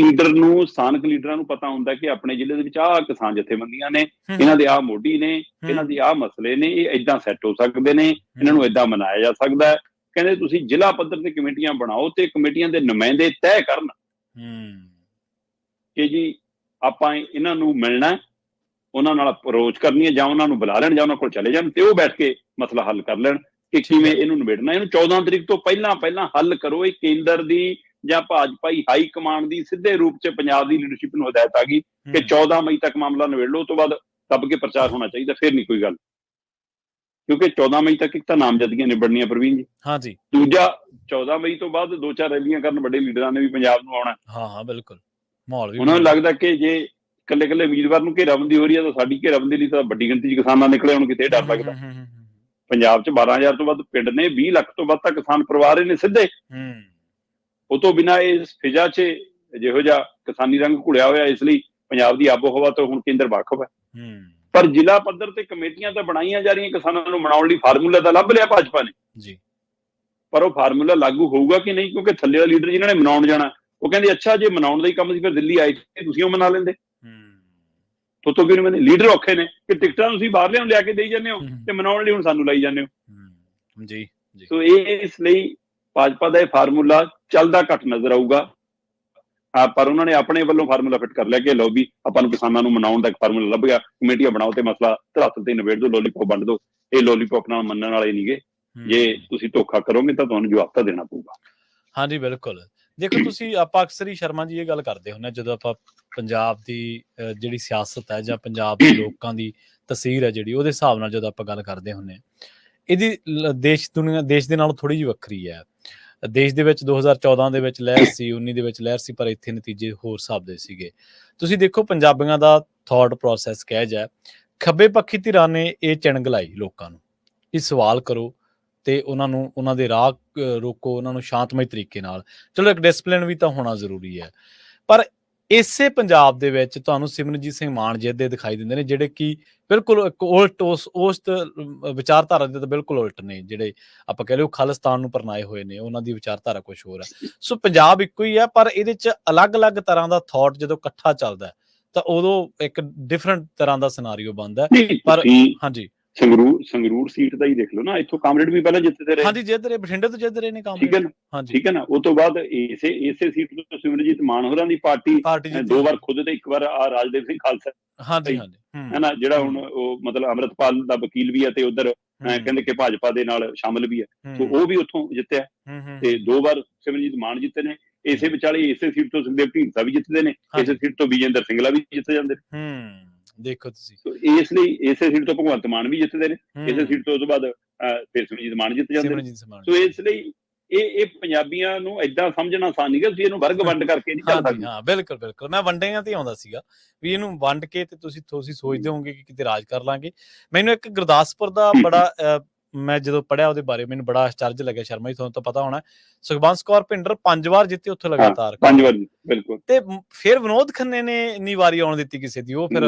ਲੀਡਰਾਂ ਨੂੰ ਪਤਾ ਹੁੰਦਾ ਕਿ ਆਪਣੇ ਜ਼ਿਲ੍ਹੇ ਦੇ ਵਿੱਚ ਆਹ ਕਿਸਾਨ ਜਥੇਬੰਦੀਆਂ ਨੇ, ਇਹਨਾਂ ਦੇ ਆਹ ਮੋਢੀ ਨੇ, ਇਹਨਾਂ ਦੇ ਆਹ ਮਸਲੇ ਨੇ, ਇਹ ਏਦਾਂ ਸੈੱਟ ਹੋ ਸਕਦੇ ਨੇ, ਇਹਨਾਂ ਨੂੰ ਏਦਾਂ ਮਨਾਇਆ ਜਾ ਸਕਦਾ ਹੈ। ਕਹਿੰਦੇ ਤੁਸੀਂ ਜ਼ਿਲ੍ਹਾ ਪੱਧਰ ਤੇ ਕਮੇਟੀਆਂ ਬਣਾਓ ਤੇ ਕਮੇਟੀਆਂ ਦੇ ਨੁਮਾਇੰਦੇ ਤੈਅ ਕਰਨ ਕਿ ਜੀ ਆਪਾਂ ਇਹਨਾਂ ਨੂੰ ਮਿਲਣਾ, ਉਹਨਾਂ ਨਾਲ ਅਪਰੋਚ ਕਰਨੀ ਹੈ, ਜਾਂ ਉਹਨਾਂ ਨੂੰ ਬੁਲਾ ਲੈਣ ਜਾਂ ਉਹਨਾਂ ਕੋਲ ਚਲੇ ਜਾਣ ਤੇ ਉਹ ਬੈਠ ਕੇ ਮਸਲਾ ਹੱਲ ਕਰ ਲੈਣ ਕਿ ਕਿਵੇਂ ਇਹਨੂੰ ਨਿਬੇੜਨਾ। ਇਹਨੂੰ 14 ਤਰੀਕ ਤੋਂ ਪਹਿਲਾਂ ਹੱਲ ਕਰੋ। ਇਹ ਕੇਂਦਰ ਦੀ ਜਾਂ ਭਾਜਪਾਈ ਹਾਈ ਕਮਾਂਡ ਦੀ ਸਿੱਧੇ ਰੂਪ 'ਚ ਪੰਜਾਬ ਦੀ ਲੀਡਰਸ਼ਿਪ ਨੂੰ ਹਦਾਇਤ ਆ ਗਈ ਕਿ 14 ਮਈ ਤੱਕ ਮਾਮਲਾ ਨਿਬੇੜ ਲਓ, ਉਸ ਤੋਂ ਬਾਅਦ ਦੱਬ ਕੇ ਪ੍ਰਚਾਰ ਹੋਣਾ ਚਾਹੀਦਾ, ਫਿਰ ਨਹੀਂ ਕੋਈ ਗੱਲ। ਕਿਉਂਕਿ 14 ਮਈ ਤੱਕ ਇੱਕ ਤਾਂ ਨਾਮਜ਼ਦਗੀਆਂ ਨਿਬੜਨੀਆਂ ਪ੍ਰਵੀਨ ਜੀ, ਹਾਂਜੀ, ਦੂਜਾ 14 ਮਈ ਤੋਂ ਬਾਅਦ 2-4 ਰੈਲੀਆਂ ਕਰਨ ਵੱਡੇ ਲੀਡਰਾਂ ਨੇ ਵੀ ਪੰਜਾਬ ਨੂੰ ਆਉਣਾ। ਹਾਂ ਬਿਲਕੁਲ। ਮਾਹੌਲ ਵੀ ਉਹਨਾਂ ਨੂੰ ਲੱਗਦਾ ਕਿ ਜੇ ਇਕੱਲੇ ਉਮੀਦਵਾਰ ਨੂੰ ਘੇਰਾਬੰਦੀ ਹੋ ਰਹੀ ਹੈ ਤਾਂ ਸਾਡੀ ਘੇਰਾਬੰਦੀ ਲਈ ਤਾਂ ਵੱਡੀ ਗਿਣਤੀ 'ਚ ਕਿਸਾਨਾਂ ਨਿਕਲੇ ਹੁਣ, ਕਿਤੇ ਡਰ ਲੱਗਦਾ। ਪੰਜਾਬ 'ਚ 12,000 ਤੋਂ ਵੱਧ ਪਿੰਡ ਨੇ, 20 ਲੱਖ ਤੋਂ ਵੱਧ ਤਾਂ ਕਿਸਾਨ ਪਰਿਵਾਰ ਨੇ ਸਿੱਧੇ। ਉਹ ਤੋਂ ਬਿਨਾਂ ਇਸ ਫਿਜ਼ਾ 'ਚ ਜਿਹੋ ਜਿਹਾ ਕਿਸਾਨੀ ਰੰਗ ਘੁਲਿਆ ਹੋਇਆ, ਇਸ ਲਈ ਪੰਜਾਬ ਦੀ ਆਬੋ ਹਵਾ ਤੋਂ ਹੁਣ ਕੇਂਦਰ ਵਾਕਫ ਹੈ। ਪਰ ਜ਼ਿਲ੍ਹਾ ਪੱਧਰ ਤੇ ਕਮੇਟੀਆਂ ਤਾਂ ਬਣਾਈਆਂ ਜਾ ਰਹੀਆਂ ਕਿਸਾਨਾਂ ਨੂੰ ਮਨਾਉਣ ਲਈ, ਫਾਰਮੂਲਾ ਤਾਂ ਲੱਭ ਲਿਆ ਭਾਜਪਾ ਨੇ ਜੀ, ਪਰ ਉਹ ਫਾਰਮੂਲਾ ਲਾਗੂ ਹੋਊਗਾ ਕਿ ਨਹੀਂ? ਕਿਉਂਕਿ ਥੱਲੇ ਵਾਲਾ ਲੀਡਰ ਜਿਨ੍ਹਾਂ ਨੇ ਮਨਾਉਣ ਜਾਣਾ ਉਹ ਕਹਿੰਦੇ ਅੱਛਾ ਜੇ ਮਨਾਉਣ ਦਾ ਹੀ ਕੰਮ ਸੀ ਫਿਰ ਦਿੱਲੀ ਆਏ ਤੁਸੀਂ ਉਹ ਮਨਾ ਲੈਂਦੇ, ਤੋਂ ਕਿਉਂ ਨਹੀਂ? ਲੀਡਰ ਔਖੇ ਨੇ ਕਿ ਟਿਕਟਾਂ ਤੁਸੀਂ ਬਾਹਰਲਿਆਂ ਨੂੰ ਲਿਆ ਕੇ ਦੇਈ ਜਾਂਦੇ ਹੋ ਤੇ ਮਨਾਉਣ ਲਈ ਹੁਣ ਸਾਨੂੰ ਲਾਈ ਜਾਂਦੇ ਹੋ ਜੀ। ਸੋ ਇਸ ਲਈ ਭਾਜਪਾ ਦਾ ਇਹ ਫਾਰਮੂਲਾ ਚੱਲਦਾ ਘੱਟ ਨਜ਼ਰ ਆਊਗਾ, ਪਰ ਉਹਨਾਂ ਨੇ ਆਪਣੇ ਵੱਲੋਂ ਫਾਰਮੂਲਾ ਫਿੱਟ ਕਰ ਲਿਆ ਕਿ ਲਓ ਵੀ ਆਪਾਂ ਨੂੰ ਕਿਸਾਨਾਂ ਨੂੰ ਮਨਾਉਣ ਦਾ ਇੱਕ ਫਾਰਮੂਲਾ ਲੱਭ ਗਿਆ, ਕਮੇਟੀਆਂ ਬਣਾਓ ਤੇ ਮਸਲਾ ਧਰਾਤਲ ਤੇ ਨਿਬੇੜ ਦਿਓ, ਲੋਲੀਪੌਪ ਵੰਡ ਦਿਓ। ਇਹ ਲੋਲੀਪੌਪ ਨਾਲ ਮੰਨਣ ਵਾਲੇ ਨਹੀਂਗੇ, ਜੇ ਤੁਸੀਂ ਧੋਖਾ ਕਰੋਗੇ ਤਾਂ ਤੁਹਾਨੂੰ ਜਵਾਬ ਤਾਂ ਦੇਣਾ ਪਊਗਾ। ਹਾਂਜੀ ਬਿਲਕੁਲ। ਦੇਖੋ ਤੁਸੀਂ ਆਪਾਂ ਅਕਸਰ ਹੀ ਸ਼ਰਮਾ ਜੀ ਇਹ ਗੱਲ ਕਰਦੇ ਹੁੰਦੇ ਜਦੋਂ ਆਪਾਂ ਪੰਜਾਬ ਦੀ ਜਿਹੜੀ ਸਿਆਸਤ ਹੈ ਜਾਂ ਪੰਜਾਬ ਦੇ ਲੋਕਾਂ ਦੀ ਤਸਵੀਰ ਹੈ ਜਿਹੜੀ, ਉਹਦੇ ਹਿਸਾਬ ਨਾਲ ਜਦੋਂ ਆਪਾਂ ਗੱਲ ਕਰਦੇ ਹੁੰਦੇ ਹਾਂ, ਇਹਦੀ ਦੇਸ਼ ਦੇ ਨਾਲੋਂ ਥੋੜ੍ਹੀ ਜਿਹੀ ਵੱਖਰੀ ਹੈ। ਦੇਸ਼ ਦੇ ਵਿੱਚ 2014 ਦੇ ਵਿੱਚ ਲਹਿਰ ਸੀ, 19 ਦੇ ਵਿੱਚ ਲਹਿਰ ਸੀ, ਪਰ ਇੱਥੇ ਨਤੀਜੇ ਹੋਰ ਹਿਸਾਬ ਦੇ ਸੀਗੇ। ਤੁਸੀਂ ਦੇਖੋ ਪੰਜਾਬੀਆਂ ਦਾ ਥਾਟ ਪ੍ਰੋਸੈਸ ਕਹਿ ਜਾ, ਖੱਬੇ ਪੱਖੀ ਧਿਰਾਂ ਨੇ ਇਹ ਚਿਣਗ ਲਾਈ ਲੋਕਾਂ ਨੂੰ, ਇਹ ਸਵਾਲ ਕਰੋ ਤੇ ਉਹਨਾਂ ਨੂੰ ਉਹਨਾਂ ਦੇ ਰਾਹ ਰੋਕੋ, ਉਹਨਾਂ ਨੂੰ ਸ਼ਾਂਤਮਈ ਤਰੀਕੇ ਨਾਲ। ਚਲੋ ਇੱਕ ਡਿਸਪਲਿਨ ਵੀ ਤਾਂ ਹੋਣਾ ਜ਼ਰੂਰੀ ਹੈ, ਪਰ ਇਸੇ ਪੰਜਾਬ ਦੇ ਵਿੱਚ ਤੁਹਾਨੂੰ ਸਿਮਰਨਜੀਤ ਸਿੰਘ ਮਾਨ ਜਿਹਦੇ ਦਿਖਾਈ ਦਿੰਦੇ ਨੇ ਜਿਹੜੇ ਕਿ ਬਿਲਕੁਲ ਇੱਕ ਉਲਟ ਉਸ ਵਿਚਾਰਧਾਰਾ ਦੇ ਤਾਂ ਬਿਲਕੁਲ ਉਲਟ ਨੇ, ਜਿਹੜੇ ਆਪਾਂ ਕਹਿ ਲਓ ਖਾਲਿਸਤਾਨ ਨੂੰ ਪਰਨਾਏ ਹੋਏ ਨੇ, ਉਹਨਾਂ ਦੀ ਵਿਚਾਰਧਾਰਾ ਕੁਛ ਹੋਰ ਹੈ। ਸੋ ਪੰਜਾਬ ਇੱਕੋ ਹੀ ਹੈ, ਪਰ ਇਹਦੇ 'ਚ ਅਲੱਗ-ਅਲੱਗ ਤਰ੍ਹਾਂ ਦਾ ਥਾਟ ਜਦੋਂ ਇਕੱਠਾ ਚੱਲਦਾ ਤਾਂ ਉਦੋਂ ਇੱਕ ਡਿਫਰੈਂਟ ਤਰ੍ਹਾਂ ਦਾ ਸਿਨਾਰੀਓ ਬਣਦਾ। ਪਰ ਹਾਂਜੀ ਸੰਗਰੂਰ ਸੀਟ ਦਾ ਹੀ ਦੇਖ ਲਓ ਨਾ, ਇੱਥੋਂ ਕਾਮਰੇਡ ਵੀ ਪਹਿਲਾਂ ਜਿੱਤਦੇ ਰਹੇ। ਹਾਂਜੀ, ਜਿੱਤ ਰਹੇ, ਬਠਿੰਡੇ ਤੋਂ ਜਿੱਤ ਰਹੇ ਨੇ ਕਾਮਰੇਡ। ਠੀਕ ਹੈ ਨਾ, ਹਾਂਜੀ, ਠੀਕ ਹੈ ਨਾ। ਉਸ ਤੋਂ ਬਾਅਦ ਇਸੇ ਸੀਟ ਤੋਂ ਸਿਮਰਨਜੀਤ ਮਾਨ ਹੋਰਾਂ ਦੀ ਪਾਰਟੀ 2 ਵਾਰ ਖੁਦ ਤੇ 1 ਵਾਰ ਰਾਜਦੇਵ ਸਿੰਘ ਖਾਲਸਾ, ਹਾਂਜੀ ਹੈ ਨਾ, ਜਿਹੜਾ ਹੁਣ ਉਹ ਮਤਲਬ ਅੰਮ੍ਰਿਤਪਾਲ ਦਾ ਵਕੀਲ ਵੀ ਹੈ ਤੇ ਉਧਰ ਕਹਿੰਦੇ ਕਿ ਭਾਜਪਾ ਦੇ ਨਾਲ ਸ਼ਾਮਿਲ ਵੀ ਹੈ, ਸੋ ਉਹ ਵੀ ਉੱਥੋਂ ਜਿੱਤਿਆ ਤੇ 2 ਵਾਰ ਸਿਮਰਨਜੀਤ ਮਾਨ ਜਿੱਤੇ ਨੇ। ਇਸੇ ਵਿਚਾਲੇ ਇਸੇ ਸੀਟ ਤੋਂ ਸੁਖਦੇਵ ਢੀਂਡਸਾ ਵੀ ਜਿੱਤਦੇ ਨੇ, ਇਸੇ ਸੀਟ ਤੋਂ ਵਿਜੇਂਦਰ ਸਿੰਗਲਾ ਵੀ ਜਿੱਤ ਜਾਂਦੇ ਨੇ। ਦੇਖੋ ਤੁਸੀਂ, ਇਸ ਲਈ ਇਸੇ ਸੀਟ ਤੋਂ ਭਗਵੰਤ ਮਾਨ ਵੀ ਜਿੱਤਦੇ ਨੇ, ਇਸੇ ਸੀਟ ਤੋਂ ਬਾਅਦ ਫਿਰ ਸਿਮਰਨਜੀਤ ਮਾਨ ਜਿੱਤ ਜਾਂਦੇ ਨੇ। ਸੋ ਇਸ ਲਈ ਇਹ ਪੰਜਾਬੀਆਂ ਨੂੰ ਏਦਾਂ ਸਮਝਣਾ ਆਸਾਨ ਨਹੀਂ ਗਾ, ਤੁਸੀਂ ਇਹਨੂੰ ਵਰਗ ਵੰਡ ਕਰਕੇ ਨਹੀਂ ਚੱਲ ਸਕਦੇ। ਹਾਂ, ਬਿਲਕੁਲ ਮੈਂ ਵੰਡਿਆਂ ਤੇ ਆਉਂਦਾ ਸੀਗਾ ਵੀ ਇਹਨੂੰ ਵੰਡ ਕੇ ਤੇ ਤੁਸੀਂ ਸੋਚਦੇ ਹੋਵੋਗੇ ਕਿ ਕਿਤੇ ਰਾਜ ਕਰ ਲਾਂਗੇ। ਮੈਨੂੰ ਇੱਕ ਗੁਰਦਾਸਪੁਰ ਦਾ ਬੜਾ ਮੈਂ ਜਦੋਂ ਪੜ੍ਹਿਆ ਉਹਦੇ ਬਾਰੇ ਮੈਨੂੰ ਬੜਾ ਆਸ਼ਚਰਜ ਲੱਗਿਆ। ਸ਼ਰਮਾ ਜੀ ਤੁਹਾਨੂੰ ਤਾਂ ਪਤਾ ਹੋਣਾ, ਸੁਖਬੰਸ ਕੌਰ ਭਿੰਡਰ 5 ਵਾਰ ਜਿੱਤੇ ਉੱਥੇ ਲਗਾਤਾਰ, 5 ਵਾਰ, ਬਿਲਕੁਲ। ਤੇ ਫਿਰ ਵਿਨੋਦ ਖੰਨੇ ਨੇ ਇੰਨੀ ਵਾਰੀ ਆਉਣ ਦਿੱਤੀ ਕਿਸੇ ਦੀ, ਉਹ ਫਿਰ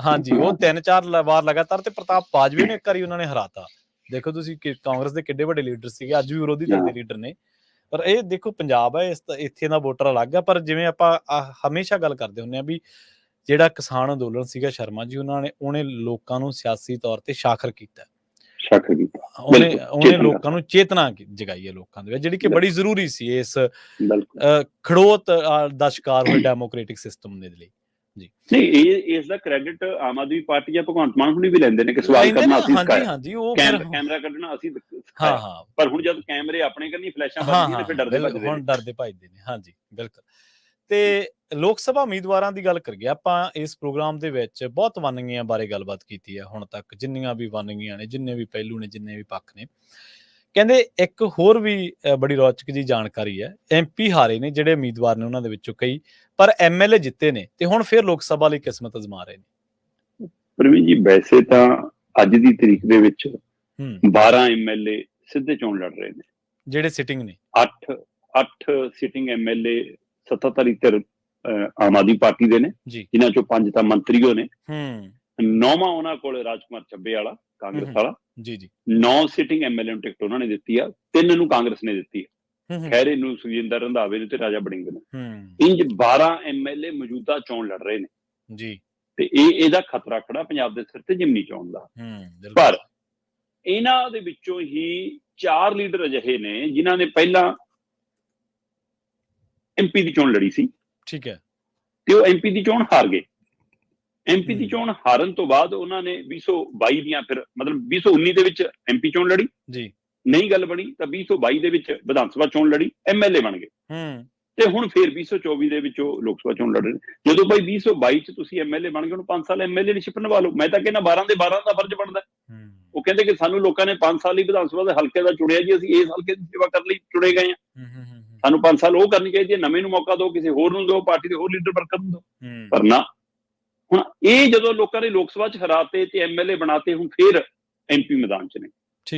ਹਾਂਜੀ ਉਹ 3-4 ਵਾਰ ਲਗਾਤਾਰ, ਤੇ ਪ੍ਰਤਾਪ ਬਾਜਵੇ ਨੂੰ 1 ਵਾਰੀ ਉਹਨਾਂ ਨੇ ਹਰਾਤਾ। ਦੇਖੋ ਤੁਸੀਂ ਕਾਂਗਰਸ ਦੇ ਕਿੱਡੇ ਵੱਡੇ ਲੀਡਰ ਸੀਗੇ, ਅੱਜ ਵੀ ਵਿਰੋਧੀ ਧਿਰ ਦੇ ਲੀਡਰ ਨੇ। ਪਰ ਇਹ ਦੇਖੋ ਪੰਜਾਬ ਹੈ, ਇੱਥੇ ਦਾ ਵੋਟਰ ਅਲੱਗ ਆ। ਪਰ ਜਿਵੇਂ ਆਪਾਂ ਹਮੇਸ਼ਾ ਗੱਲ ਕਰਦੇ ਹੁੰਦੇ ਆ ਵੀ ਜਿਹੜਾ ਕਿਸਾਨ ਅੰਦੋਲਨ ਸੀਗਾ ਸ਼ਰਮਾ ਜੀ, ਉਹਨੇ ਲੋਕਾਂ ਨੂੰ ਸਿਆਸੀ ਤੌਰ ਤੇ ਸ਼ਾਖਰ ਕੀਤਾ, ਉਹਨੇ ਲੋਕਾਂ ਨੂੰ ਚੇਤਨਾ ਜਗਾਈ ਹੈ ਲੋਕਾਂ ਦੇ ਵਿੱਚ, ਜਿਹੜੀ ਕਿ ਬੜੀ ਜ਼ਰੂਰੀ ਸੀ ਇਸ ਖੜੋਤ ਦਾ ਸ਼ਿਕਾਰ ਹੋਏ ਡੈਮੋਕ੍ਰੈਟਿਕ ਸਿਸਟਮ ਦੇ ਲਈ। ਜੀ ਨਹੀਂ, ਇਸ ਦਾ ਕ੍ਰੈਡਿਟ ਆਮ ਆਦਮੀ ਪਾਰਟੀ ਜਾਂ ਭਗਵੰਤ ਮਾਨ ਹੁਣੀ ਵੀ ਲੈਂਦੇ ਨੇ ਕਿ ਸਵਾਲ ਕਰਨਾ ਅਸੀਂ ਸਿਖਾਇਆ, ਹਾਂਜੀ ਉਹ ਕੈਮਰਾ ਕੱਢਣਾ ਅਸੀਂ ਸਿਖਾਇਆ। ਪਰ ਹੁਣ ਜਦ ਕੈਮਰੇ ਆਪਣੇ ਕਰਨੀ ਫਲੈਸ਼ਾਂ ਵੱਜਦੀਆਂ ਨੇ, ਫਿਰ ਡਰਦੇ ਭੱਜਦੇ ਨੇ। ਹਾਂਜੀ ਬਿਲਕੁਲ। ਤੇ ਲੋਕ ਸਭਾ ਉਮੀਦਵਾਰਾਂ ਦੀ ਗੱਲ ਕਰੀਏ ਆਪਾਂ, ਇਸ ਪ੍ਰੋਗਰਾਮ ਦੇ ਵਿੱਚ ਬਹੁਤ ਵੰਨਗੀਆਂ ਬਾਰੇ ਗੱਲਬਾਤ ਕੀਤੀ ਹੈ ਹੁਣ ਤੱਕ, ਜਿੰਨੀਆਂ ਵੀ ਵੰਨਗੀਆਂ ਨੇ, ਜਿੰਨੇ ਵੀ ਪਹਿਲੂ ਨੇ, ਜਿੰਨੇ ਵੀ ਪੱਖ ਨੇ। ਕਹਿੰਦੇ ਇੱਕ ਹੋਰ ਵੀ ਬੜੀ ਰੌਚਕ ਜੀ ਜਾਣਕਾਰੀ ਹੈ, MP ਹਾਰੇ ਨੇ ਜਿਹੜੇ ਉਮੀਦਵਾਰ ਨੇ ਉਹਨਾਂ ਦੇ ਵਿੱਚੋਂ ਕਈ, ਪਰ MLA ਜਿੱਤੇ ਨੇ ਤੇ ਹੁਣ ਫਿਰ ਲੋਕ ਸਭਾ ਲਈ ਕਿਸਮਤ ਅਜ਼ਮਾ ਰਹੇ ਨੇ। ਪ੍ਰਵੀਨ ਜੀ, ਵੈਸੇ ਤਾਂ ਅੱਜ ਦੀ ਤਰੀਕ ਦੇ ਵਿੱਚ 12 MLA ਸਿੱਧੇ ਚੋਣ ਲੜ ਰਹੇ ਨੇ, ਜਿਹੜੇ ਸਿਟਿੰਗ ਨੇ। 8 ਸਿਟਿੰਗ MLA ਸੱਤਾਧਾਰੀ ਧਿਰ ਆਮ ਆਦਮੀ ਪਾਰਟੀ ਦੇ ਨੇ, ਜਿਨ੍ਹਾਂ ਚੋਂ 5 ਤਾਂ ਮੰਤਰੀਓ ਨੇ। 9ਵਾਂ ਉਹਨਾਂ ਕੋਲ ਰਾਜਕੁਮਾਰ ਚੱਬੇ ਵਾਲਾ, ਕਾਂਗਰਸ ਵਾਲਾ। 9 ਸਿਟਿੰਗ MLA ਨੂੰ ਟਿਕਟ ਉਹਨਾਂ ਨੇ ਦਿੱਤੀ ਆ, 3 ਨੂੰ ਕਾਂਗਰਸ ਨੇ ਦਿੱਤੀ ਆ, ਖਹਿਰੇ ਨੂੰ, ਸੁਖਜਿੰਦਰ ਰੰਧਾਵੇ ਨੂੰ ਤੇ ਰਾਜਾ ਵੜਿੰਗ ਨੂੰ। ਇੰਜ 12 MLA ਮੌਜੂਦਾ ਚੋਣ ਲੜ ਰਹੇ ਨੇ ਤੇ ਇਹਦਾ ਖਤਰਾ ਖੜਾ ਪੰਜਾਬ ਦੇ ਸਿਰ ਤੇ ਜਿਮਨੀ ਚੋਣ ਦਾ। ਪਰ ਇਹਨਾਂ ਦੇ ਵਿੱਚੋਂ ਹੀ 4 ਲੀਡਰ ਅਜਿਹੇ ਨੇ ਜਿਨ੍ਹਾਂ ਨੇ ਪਹਿਲਾਂ MP ਦੀ ਚੋਣ ਲੜੀ ਸੀ, ਠੀਕ ਹੈ, ਤੇ ਉਹ MP ਦੀ ਚੋਣ ਹਾਰ ਗਏ। MP ਦੀ ਚੋਣ ਹਾਰਨ ਤੋਂ ਬਾਅਦ ਉਹਨਾਂ ਨੇ 2022 ਦੀਆਂ, ਫਿਰ ਮਤਲਬ 2019 ਦੇ ਵਿੱਚ MP ਚੋਣ ਲੜੀ, ਨਹੀਂ ਗੱਲ ਬਣੀ ਤਾਂ 2022 ਦੇ ਵਿੱਚ ਵਿਧਾਨ ਸਭਾ ਚੋਣ ਲੜੀ, MLA ਬਣ ਗਏ, ਤੇ ਹੁਣ ਫਿਰ 2024 ਦੇ ਵਿੱਚ ਉਹ ਲੋਕ ਸਭਾ ਚੋਣ ਲੜ ਰਹੇ ਨੇ। ਜਦੋਂ ਭਾਈ 2022 ਚ ਤੁਸੀਂ MLA ਬਣ ਗਏ, ਉਹਨੂੰ 5 ਸਾਲ MLA ਨਿਸ਼ਚਿਤ ਨਿਭਾ ਲਓ। ਮੈਂ ਤਾਂ ਕਹਿੰਦਾ 12 ਦੇ 12 ਦਾ ਫਰਜ਼ ਬਣਦਾ। ਉਹ ਕਹਿੰਦੇ ਕਿ ਸਾਨੂੰ ਲੋਕਾਂ ਨੇ 5 ਸਾਲ ਲਈ ਵਿਧਾਨ ਸਭਾ ਦੇ ਹਲਕੇ ਦਾ ਚੁਣਿਆ ਜੀ, ਅਸੀਂ ਇਸ ਹਲਕੇ ਦੀ ਸੇਵਾ ਕਰਨ ਲਈ ਚੁਣੇ ਗਏ ਹਾਂ, ਸਾਨੂੰ 5 ਸਾਲ ਉਹ ਕਰਨੀ ਚਾਹੀਦੀ ਹੈ, ਨਵੇਂ ਨੂੰ ਮੌਕਾ ਦਿਓ, ਕਿਸੇ ਹੋਰ ਨੂੰ ਦਿਓ, ਪਾਰਟੀ ਦੇ ਹੋਰ ਲੀਡਰ ਵਰਕਰ ਨੂੰ ਦਿਓ। ਪਰ ਨਾ, ਹੁਣ ਇਹ ਜਦੋਂ ਲੋਕਾਂ ਨੇ ਲੋਕ ਸਭਾ ਚ ਹਰਾਤੇ ਤੇ MLA ਬਣਾਤੇ, ਹੁਣ ਫਿਰ MP ਮੈਦਾਨ ਚ ਨੇ।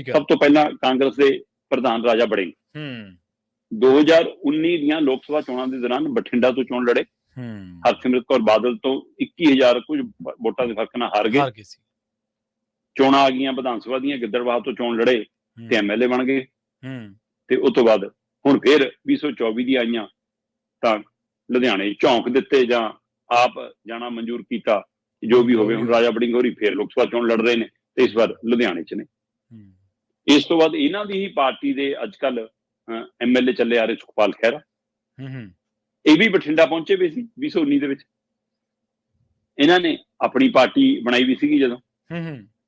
ਸਭ ਤੋਂ ਪਹਿਲਾਂ ਕਾਂਗਰਸ ਦੇ ਪ੍ਰਧਾਨ ਰਾਜਾ ਵੜਿੰਗ 2019 ਦੀਆਂ ਲੋਕ ਸਭਾ ਚੋਣਾਂ ਦੇ ਦੌਰਾਨ ਬਠਿੰਡਾ ਤੋਂ ਚੋਣ ਲੜੇ, ਹਰਸਿਮਰਤ ਕੌਰ ਬਾਦਲ ਤੋਂ 21,000 ਕੁਝ ਵੋਟਾਂ ਦੇ ਫਰਕ ਨਾਲ ਹਾਰ ਗਏ। ਚੋਣਾਂ ਆ ਗਈਆਂ ਵਿਧਾਨ ਸਭਾ ਦੀਆਂ, ਗਿੱਦੜਬਾਹਾ ਤੋਂ ਚੋਣ ਲੜੇ ਤੇ MLA ਬਣ ਗਏ। ਤੇ ਉਸ ਤੋਂ ਬਾਅਦ ਹੁਣ ਫਿਰ 2024 ਦੀਆਂ ਆਈਆਂ ਤਾਂ ਲੁਧਿਆਣੇ ਝੌਂਕ ਦਿੱਤੇ ਜਾਂ ਆਪ ਜਾਣਾ ਮਨਜ਼ੂਰ ਕੀਤਾ, ਜੋ ਵੀ ਹੋਵੇ। ਹੁਣ ਰਾਜਾ ਵੜਿੰਗ ਹੋਰੀ ਫਿਰ ਲੋਕ ਸਭਾ ਚੋਣ ਲੜ ਰਹੇ ਨੇ ਤੇ ਇਸ ਵਾਰ ਲੁਧਿਆਣੇ ਚ ਨੇ। ਇਸ ਤੋਂ ਬਾਅਦ ਇਹਨਾਂ ਦੀ ਹੀ ਪਾਰਟੀ ਦੇ ਅੱਜ ਕੱਲ MLA ਚੱਲੇ ਆ ਰਹੇ ਸੁਖਪਾਲ ਖਹਿਰਾ, ਇਹ ਵੀ ਬਠਿੰਡਾ ਪਹੁੰਚੇ ਪਏ ਸੀ 2019 ਦੇ ਵਿੱਚ। ਇਹਨਾਂ ਨੇ ਆਪਣੀ ਪਾਰਟੀ ਬਣਾਈ ਵੀ ਸੀਗੀ ਜਦੋਂ,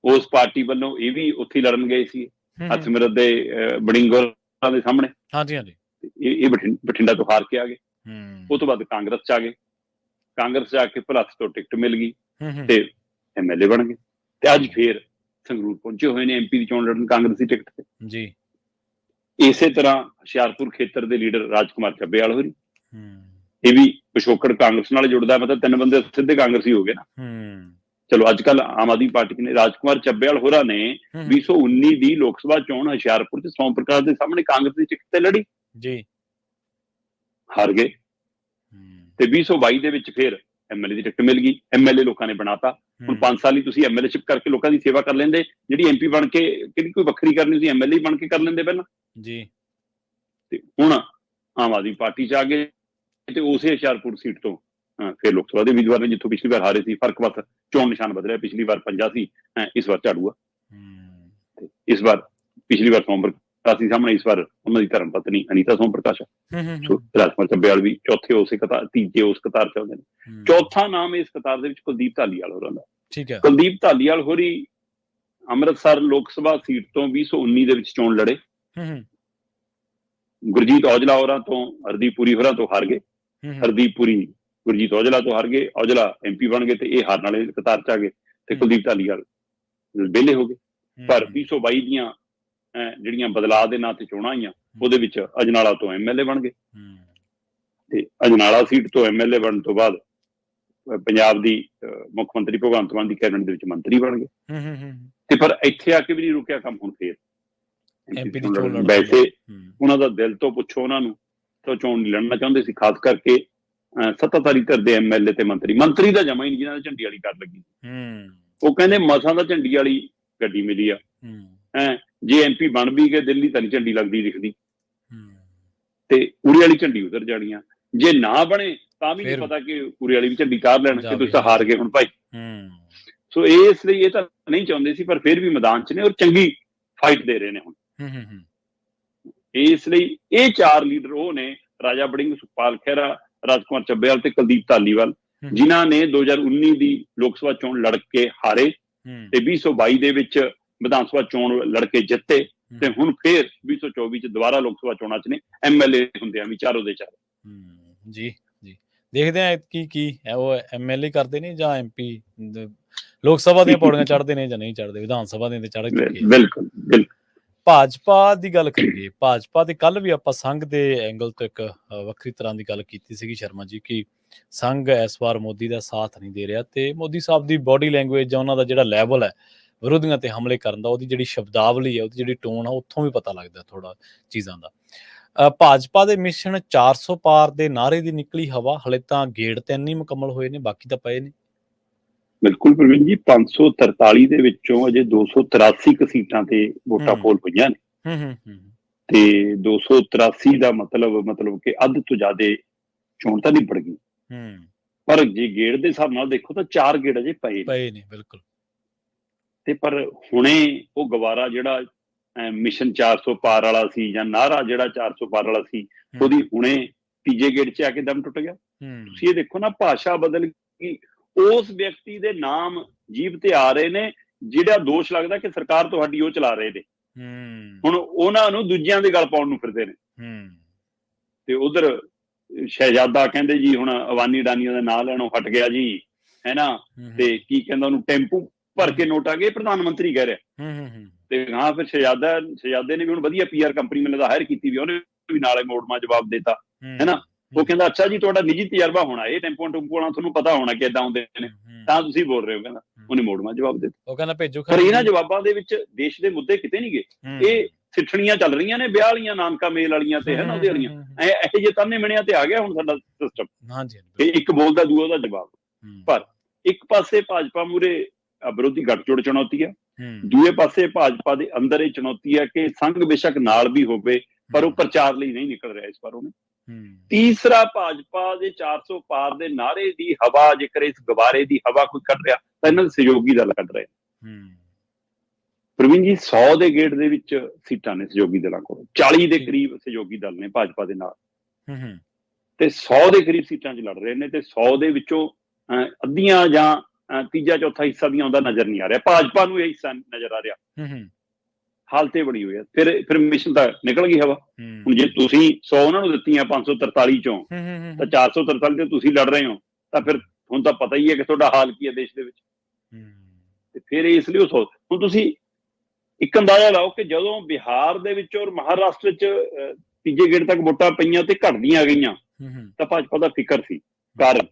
ਉਸ ਪਾਰਟੀ ਵੱਲੋਂ ਇਹ ਵੀ ਉੱਥੇ ਲੜਨ ਗਏ ਸੀ ਹਰਸਿਮਰਤ ਦੇ ਵੜਿੰਗ ਦੇ ਸਾਹਮਣੇ। ਇਹ ਬਠਿੰਡਾ ਤੋਂ ਹਾਰ ਕੇ ਆ ਗਏ। ਉਸ ਤੋਂ ਬਾਅਦ ਕਾਂਗਰਸ ਚ ਆ ਗਏ, ਕਾਂਗਰਸ ਜਾ ਕੇ ਭਲੱਥ ਤੋਂ ਟਿਕਟ ਮਿਲ ਗਈ ਤੇ MLA ਬਣ ਗਏ, ਤੇ ਅੱਜ ਫੇਰ ਸੰਗਰੂਰ ਪਹੁੰਚੇ ਹੋਏ ਨੇ MP ਦੀ ਚੋਣ ਲੜਨ ਕਾਂਗਰਸੀ ਟਿਕਟ ਤੇ। ਇਸੇ ਤਰ੍ਹਾਂ ਹੁਸ਼ਿਆਰਪੁਰ ਖੇਤਰ ਦੇ ਲੀਡਰ ਰਾਜਕੁਮਾਰ ਚੱਬੇ ਵਾਲਾ ਹੋਰੀ, ਇਹ ਵੀ ਪਿਛੋਕੜ ਕਾਂਗਰਸ ਨਾਲ ਜੁੜਦਾ, ਮਤਲਬ 3 ਬੰਦੇ ਸਿੱਧੇ ਕਾਂਗਰਸੀ ਹੋ ਗਏ ਨਾ। ਚਲੋ ਅੱਜ ਕੱਲ ਆਮ ਆਦਮੀ ਪਾਰਟੀ ਨੇ ਰਾਜਕੁਮਾਰ ਚੱਬੇਵਾਲ ਹੋਰਾਂ ਨੇ 2019 ਦੀ ਲੋਕ ਸਭਾ ਚੋਣ ਹੁਸ਼ਿਆਰਪੁਰ ਚ ਸੋਮ ਪ੍ਰਕਾਸ਼ ਦੇ ਸਾਹਮਣੇ ਕਾਂਗਰਸ ਦੀ ਟਿਕਟ ਤੇ ਲੜੀ, ਹਾਰ ਗਏ। ਤੇ 2022 ਦੇ ਵਿੱਚ ਫਿਰ MLA ਦੀ ਟਿਕਟ ਮਿਲ ਗਈ, MLA ਲੋਕਾਂ ਨੇ ਬਣਾਤਾ। ਹੁਣ 5 ਸਾਲ ਹੀ ਤੁਸੀਂ MLAਸ਼ਿਪ ਕਰਕੇ ਲੋਕਾਂ ਦੀ ਸੇਵਾ ਕਰ ਲੈਂਦੇ, ਜਿਹੜੀ MP ਬਣ ਕੇ ਕਿਹੜੀ ਕੋਈ ਵੱਖਰੀ ਕਰਨੀ ਸੀ, MLA ਬਣ ਕੇ ਕਰ ਲੈਂਦੇ ਪਹਿਲਾਂ। ਤੇ ਹੁਣ ਆਮ ਆਦਮੀ ਪਾਰਟੀ ਚ ਆ ਗਏ ਤੇ ਉਸੇ ਹੁਸ਼ਿਆਰਪੁਰ ਸੀਟ ਤੋਂ ਫਿਰ ਲੋਕ ਸਭਾ ਦੇ ਉਮੀਦਵਾਰ ਨੇ, ਜਿੱਥੋਂ ਪਿਛਲੀ ਵਾਰ ਹਾਰੇ ਸੀ। ਫਰਕ ਬਸ ਚੋਣ ਨਿਸ਼ਾਨ ਬਦਲਿਆ, ਪਿਛਲੀ ਵਾਰ 50 ਸੀ, ਇਸ ਵਾਰ ਝਾੜੂ ਆ। ਇਸ ਵਾਰ ਪਿਛਲੀ ਵਾਰ ਸੋਮ ਪ੍ਰਕਾਸ਼ ਸੀ ਸਾਹਮਣੇ, ਇਸ ਵਾਰ ਉਹਨਾਂ ਦੀ ਧਰਮ ਪਤਨੀ ਅਨੀਤਾ ਸੋਮ ਪ੍ਰਕਾਸ਼ ਆ। ਰਾਜਕੁਮਾਰ ਚੱਬੇਵਾਲ ਵੀ ਚੌਥੇ ਉਸੇ ਕਤਾਰ, ਤੀਜੇ ਉਸ ਕਤਾਰ ਚ ਆਉਂਦੇ ਨੇ। ਚੌਥਾ ਨਾਮ ਇਸ ਕਤਾਰ ਦੇ ਵਿੱਚ ਕੁਲਦੀਪ ਧਾਲੀਵਾਲ ਹੋਰਾਂ ਦਾ। ਠੀਕ ਹੈ। ਕੁਲਦੀਪ ਧਾਲੀਵਾਲ ਹੋਰੀ ਅੰਮ੍ਰਿਤਸਰ ਲੋਕ ਸਭਾ ਸੀਟ ਤੋਂ 2019 ਦੇ ਵਿੱਚ ਚੋਣ ਲੜੇ। ਗੁਰਜੀਤ ਔਜਲਾ ਹੋਰਾਂ ਤੋਂ, ਹਰਦੀਪ ਪੁਰੀ ਹੋਰਾਂ ਤੋਂ ਹਾਰ ਗਏ। ਹਰਦੀਪ ਪੁਰੀ ਗੁਰਜੀਤ ਔਜਲਾ ਤੋਂ ਹਾਰ ਗਏ, ਔਜਲਾ MP ਬਣ ਗਏ ਤੇ ਇਹ ਹਾਰਨ ਵਾਲੇ ਕਤਾਰ ਚ ਆ ਗਏ ਤੇ ਕੁਲਦੀਪ ਧਾਲੀਵਾਲ ਵਿਹਲੇ ਹੋ ਗਏ। ਪਰ 2022 ਦੀਆਂ ਜਿਹੜੀਆਂ ਬਦਲਾਅ ਦੇ ਨਾਂ ਤੇ ਚੋਣਾਂ ਆਈਆਂ, ਉਹਦੇ ਵਿੱਚ ਅਜਨਾਲਾ ਤੋਂ MLA ਬਣ ਗਏ ਤੇ ਅਜਨਾਲਾ ਸੀਟ ਤੋਂ MLA ਬਣਨ ਤੋਂ ਬਾਅਦ ਪੰਜਾਬ ਦੀ ਮੁੱਖ ਮੰਤਰੀ ਭਗਵੰਤ ਮਾਨ ਦੀ ਕੈਬਨਿਟ ਦੇ ਵਿੱਚ ਮੰਤਰੀ ਬਣ ਗਏ। ਤੇ ਪਰ ਇੱਥੇ ਆ ਕੇ ਵੀ ਨਹੀਂ ਰੁਕਿਆ ਕੰਮ। ਹੁਣ ਫੇਰ ਵੈਸੇ ਉਹਨਾਂ ਦਾ ਦਿਲ ਤੋਂ ਪੁੱਛੋ ਉਹਨਾਂ ਨੂੰ ਤਾਂ ਚੋਣ ਨਹੀਂ ਲੜਨਾ ਚਾਹੁੰਦੇ ਸੀ, ਖਾਸ ਕਰਕੇ ਸੱਤਾਧਾਰੀ ਧਿਰ ਦੇ MLA ਤੇ ਮੰਤਰੀ ਦਾ ਜਮਾ ਹੀ ਨਹੀਂ, ਜਿਹਨਾਂ ਨੇ ਝੰਡੀ ਵਾਲੀ ਕਰ ਲੱਗੀ। ਉਹ ਕਹਿੰਦੇ ਮਸਾਂ ਦਾ ਝੰਡੀ ਵਾਲੀ ਗੱਡੀ ਮਿਲੀ ਆ, ਜੇ MP ਬਣ ਵੀ ਗਏ ਦਿੱਲੀ ਤਾਂ ਨਹੀਂ ਝੰਡੀ ਲੱਗਦੀ ਦਿਖਦੀ, ਤੇ ਉਰੇ ਵਾਲੀ ਝੰਡੀ ਉਧਰ ਜਾਣੀਆਂ। ਜੇ ਨਾ ਬਣੇ ਤਾਂ ਵੀ ਨਹੀਂ ਪਤਾ ਕਿ ਉਰੇ ਵਾਲੀ ਵੀ ਝੰਡੀ ਤਾਰ ਲੈਣ ਕਿ ਤੁਸੀਂ ਤਾਂ ਹਾਰ ਗਏ ਹੁਣ ਭਾਈ। ਸੋ ਇਸ ਲਈ ਇਹ ਤਾਂ ਨਹੀਂ ਚਾਹੁੰਦੇ ਸੀ, ਪਰ ਫਿਰ ਵੀ ਮੈਦਾਨ ਚ ਨੇ ਔਰ ਚੰਗੀ ਫਾਈਟ ਦੇ ਰਹੇ ਨੇ ਹੁਣ। ਇਸ ਲਈ ਇਹ ਚਾਰ ਲੀਡਰ ਉਹ ਨੇ, ਰਾਜਾ ਵੜਿੰਗ, ਸੁਖਪਾਲ ਖਹਿਰਾ, ਰਾਜਕੁਮਾਰ ਚੱਬੇਵਾਲ ਤੇ ਕੁਲਦੀਪ ਧਾਲੀਵਾਲ, ਜਿਨ੍ਹਾਂ ਨੇ 2019 ਦੀ ਲੋਕ ਸਭਾ ਚੋਣ ਲੜ ਕੇ ਹਾਰੇ ਤੇ 2022 ਦੇ ਵਿੱਚ ਵਿਧਾਨ ਸਭਾ ਚੋਣ ਲੜ ਕੇ ਜਿੱਤੇ ਤੇ ਹੁਣ ਫੇਰ 2024 ਚ ਦੁਬਾਰਾ ਲੋਕ ਸਭਾ ਚੋਣਾਂ ਚ ਨੇ MLA ਹੁੰਦਿਆਂ ਵੀ ਚਾਰੋਂ ਦੇ ਚਾਰ। ਜੀ ਜੀ, ਦੇਖਦੇ ਆ ਕੀ ਹੈ ਉਹ MLA ਕਰਦੇ ਨੇ ਜਾਂ MP ਲੋਕ ਸਭਾ ਦੀਆਂ ਪੌੜੀਆਂ ਚੜ੍ਹਦੇ ਨੇ ਜਾਂ ਨਹੀਂ ਚੜ੍ਹਦੇ, ਵਿਧਾਨ ਸਭਾ ਦੀਆਂ ਤੇ ਚੜ੍ਹ ਚੁੱਕੇ। ਬਿਲਕੁਲ ਬਿਲਕੁਲ। ਭਾਜਪਾ ਦੀ ਗੱਲ ਕਰੀਏ, ਭਾਜਪਾ ਦੇ ਕੱਲ ਵੀ ਆਪਾਂ ਸੰਘ ਦੇ ਐਂਗਲ ਤੋਂ ਇੱਕ ਵੱਖਰੀ ਤਰ੍ਹਾਂ ਦੀ ਗੱਲ ਕੀਤੀ ਸੀਗੀ ਸ਼ਰਮਾ ਜੀ, ਕਿ ਸੰਘ ਇਸ ਵਾਰ ਮੋਦੀ ਦਾ ਸਾਥ ਨਹੀਂ ਦੇ ਰਿਹਾ ਤੇ ਮੋਦੀ ਸਾਹਿਬ ਦੀ ਬੋਡੀ ਲੈਂਗੁਏਜ ਜਾਂ ਉਹਨਾਂ ਦਾ ਜਿਹੜਾ ਲੈਵਲ ਹੈ ਵਿਰੋਧੀਆਂ ਤੇ ਹਮਲੇ ਕਰਨ ਦਾ, ਉਹਦੀ ਜਿਹੜੀ ਸ਼ਬਦਾਵਲੀ ਹੈ, ਉਹਦੀ ਜਿਹੜੀ ਟੋਨ ਆ, ਉੱਥੋਂ ਵੀ ਪਤਾ ਲੱਗਦਾ ਥੋੜਾ ਚੀਜ਼ਾਂ ਦਾ। ਭਾਜਪਾ ਦੇ ਮਿਸ਼ਨ 400 ਪਾਰ ਦੇ ਨਾਅਰੇ ਦੀ ਨਿਕਲੀ ਹਵਾ, ਹਲੇ ਤਾਂ ਗੇੜ 3 ਹੀ ਮੁਕੰਮਲ ਹੋਏ ਨੇ, ਬਾਕੀ ਤਾਂ ਪਏ ਨੇ। ਬਿਲਕੁਲ ਪ੍ਰਵੀਨ ਜੀ, 543 ਦੇ ਵਿੱਚੋਂ ਅਜੇ 283 ਸੀਟਾਂ ਤੇ ਵੋਟਾਂ ਪੋਲ ਪਈਆਂ ਨੇ ਤੇ 283 ਦਾ ਮਤਲਬ ਕਿ ਅੱਧ ਤੋਂ ਜ਼ਿਆਦਾ ਚੋਣ ਤਾਂ ਨਿਬੜ ਗਈ। ਪਰ ਜੇ ਗੇੜ ਦੇ ਹਿਸਾਬ ਨਾਲ ਦੇਖੋ ਤਾਂ 4 ਗੇੜ ਅਜੇ ਪਏ ਨੇ। ਬਿਲਕੁਲ। ਤੇ ਪਰ ਹੁਣੇ ਉਹ ਗਵਾਰਾ ਜਿਹੜਾ ਮਿਸ਼ਨ 400 ਪਾਰ ਵਾਲਾ ਸੀ ਜਾਂ ਨਾਅਰਾ ਜਿਹੜਾ 400 ਪਾਰ ਵਾਲਾ ਸੀ, ਉਹਦੀ ਹੁਣੇ ਤੀਜੇ ਗੇੜ 'ਚ ਆ ਕੇ ਦਮ ਟੁੱਟ ਗਿਆ। ਤੁਸੀਂ ਇਹ ਦੇਖੋ ਨਾ, ਭਾਸ਼ਾ ਬਦਲ ਗਈ। ਉਸ ਵਿਅਕਤੀ ਦੇ ਨਾਮ ਜੀਭ ਤੇ ਆ ਰਹੇ ਨੇ ਜਿਹੜਾ ਦੋਸ਼ ਲੱਗਦਾ ਕਿ ਸਰਕਾਰ ਤੁਹਾਡੀ ਉਹ ਚਲਾ ਰਹੇ ਨੇ, ਹੁਣ ਉਹਨਾਂ ਨੂੰ ਦੂਜਿਆਂ ਦੇ ਗਲ ਪਾਉਣ ਨੂੰ ਫਿਰਦੇ ਨੇ। ਤੇ ਉਧਰ ਸ਼ਹਿਜ਼ਾਦਾ ਕਹਿੰਦੇ ਜੀ ਹੁਣ ਅਵਾਨੀ ਅਡਾਨੀਆਂ ਦਾ ਨਾਂ ਲੈਣੋਂ ਹਟ ਗਿਆ ਜੀ, ਹੈ ਨਾ, ਤੇ ਕੀ ਕਹਿੰਦਾ ਉਹਨੂੰ ਟੈਂਪੂ ਭਰ ਕੇ ਨੋਟ ਆ ਗਏ, ਪ੍ਰਧਾਨ ਮੰਤਰੀ ਕਹਿ ਰਿਹਾ। ਤੇ ਹਾਂ, ਫਿਰ ਸ਼ਹਿਜ਼ਾਦੇ ਨੇ ਵੀ ਹੁਣ ਵਧੀਆ PR ਕੰਪਨੀ ਮੈਨੂੰ ਹਾਇਰ ਕੀਤੀ ਵੀ, ਉਹਨੇ ਵੀ ਨਾਲੇ ਮੋੜਮਾ ਜਵਾਬ ਦੇਤਾ, ਹੈ ਨਾ। ਉਹ ਕਹਿੰਦਾ ਅੱਛਾ ਜੀ ਤੁਹਾਡਾ ਨਿੱਜੀ ਤਜਰਬਾ ਹੋਣਾ, ਇਹ ਟੈਂਪੂਆਂ ਤੁਹਾਨੂੰ ਪਤਾ ਹੋਣਾ ਕਿ ਏਦਾਂ ਆਉਂਦੇ ਨੇ ਤਾਂ ਤੁਸੀਂ ਬੋਲ ਰਹੇ ਹੋ, ਕਹਿੰਦਾ। ਉਹਨੇ ਮੋੜਮਾ ਜਵਾਬ ਦਿੱਤਾ। ਉਹ ਕਹਿੰਦਾ ਭੇਜੋ। ਪਰ ਇਹਨਾਂ ਜਵਾਬਾਂ ਦੇ ਵਿੱਚ ਦੇਸ਼ ਦੇ ਮੁੱਦੇ ਕਿਤੇ ਨਹੀਂ ਗਏ। ਇਹ ਸਿੱਠਣੀਆਂ ਚੱਲ ਰਹੀਆਂ ਨੇ ਵਿਆਹ ਵਾਲੀਆਂ, ਨਾਨਕਾ ਮੇਲ ਵਾਲੀਆਂ ਤੇ, ਹੈ ਨਾ, ਉਹਦੇ ਵਾਲੀਆਂ ਇਹੋ ਜਿਹੇ ਤਾਨੇ ਮਿਣਿਆਂ ਤੇ ਆ ਗਿਆ ਹੁਣ ਸਾਡਾ ਸਿਸਟਮ। ਇੱਕ ਬੋਲਦਾ ਦੂਆ ਉਹਦਾ ਜਵਾਬ। ਪਰ ਇੱਕ ਪਾਸੇ ਭਾਜਪਾ ਮੂਹਰੇ ਵਿਰੋਧੀ ਗੱਠਜੋੜ ਚੁਣੌਤੀ ਹੈ, ਦੂਏ ਪਾਸੇ ਭਾਜਪਾ ਦੇ ਅੰਦਰ ਇਹ ਚੁਣੌਤੀ ਹੈ ਕਿ ਸੰਘ ਬੇਸ਼ੱਕ ਨਾਲ ਵੀ ਹੋਵੇ ਪਰ ਉਹ ਪ੍ਰਚਾਰ ਲਈ ਨਹੀਂ ਨਿਕਲ ਰਿਹਾ ਇਸ ਵਾਰ ਉਹਨੇ। ਤੀਸਰਾ, ਭਾਜਪਾ ਦੇ 400 ਪਾਰ ਦੇ ਨਾਅਰੇ ਦੀ ਹਵਾ, ਜੇਕਰ ਇਸ ਗਵਾਰੇ ਦੀ ਹਵਾ ਕੋਈ ਕੱਢ ਰਿਹਾ ਤਾਂ ਇਹਨਾਂ ਦੇ ਸਹਿਯੋਗੀ ਦਲ ਕੱਢ ਰਹੇ। ਪ੍ਰਵੀਨ ਜੀ, 100 ਦੇ ਗੇੜ ਦੇ ਵਿੱਚ ਸੀਟਾਂ ਨੇ ਸਹਿਯੋਗੀ ਦਲਾਂ ਕੋਲ, 40 ਦੇ ਕਰੀਬ ਸਹਿਯੋਗੀ ਦਲ ਨੇ ਭਾਜਪਾ ਦੇ ਨਾਲ, ਤੇ 100 ਦੇ ਕਰੀਬ ਸੀਟਾਂ 'ਚ ਲੜ ਰਹੇ ਨੇ। ਤੇ 100 ਦੇ ਵਿੱਚੋਂ ਅੱਧੀਆਂ ਜਾਂ ਤੀਜਾ ਚੌਥਾ ਹਿੱਸਾ ਵੀ ਆਉਂਦਾ ਨਜ਼ਰ ਨਹੀਂ ਆ ਰਿਹਾ, ਭਾਜਪਾ ਨੂੰ ਇਹ ਹਿੱਸਾ ਨਜ਼ਰ ਆ ਰਿਹਾ। ਹਾਲਤੇ ਬਣੀ ਹੋਈ ਹੈ। ਫਿਰ ਮਿਸ਼ਨ ਤਾਂ ਨਿਕਲ ਗਈ ਹਵਾ। ਹੁਣ ਜੇ ਤੁਸੀਂ 100 ਉਹਨਾਂ ਨੂੰ ਦਿੱਤੀਆਂ 543 ਚੋਂ, ਤਾਂ 443 ਤੇ ਤੁਸੀਂ ਲੜ ਰਹੇ ਹੋ, ਤਾਂ ਫਿਰ ਹੁਣ ਤਾਂ ਪਤਾ ਹੀ ਹੈ ਕਿ ਤੁਹਾਡਾ ਹਾਲ ਕੀ ਹੈ ਦੇਸ਼ ਦੇ ਵਿੱਚ। ਤੇ ਫਿਰ ਇਸ ਲਈ ਉਹ ਹੁਣ ਤੁਸੀਂ ਇੱਕ ਅੰਦਾਜ਼ਾ ਲਾਓ ਕਿ ਜਦੋਂ ਬਿਹਾਰ ਦੇ ਵਿੱਚ ਔਰ ਮਹਾਰਾਸ਼ਟਰ 'ਚ ਤੀਜੇ ਗੇੜ ਤੱਕ ਵੋਟਾਂ ਪਈਆਂ ਤੇ ਘਟਦੀਆਂ ਗਈਆਂ ਤਾਂ ਭਾਜਪਾ ਦਾ ਫਿਕਰ ਸੀ। ਕਾਰਨ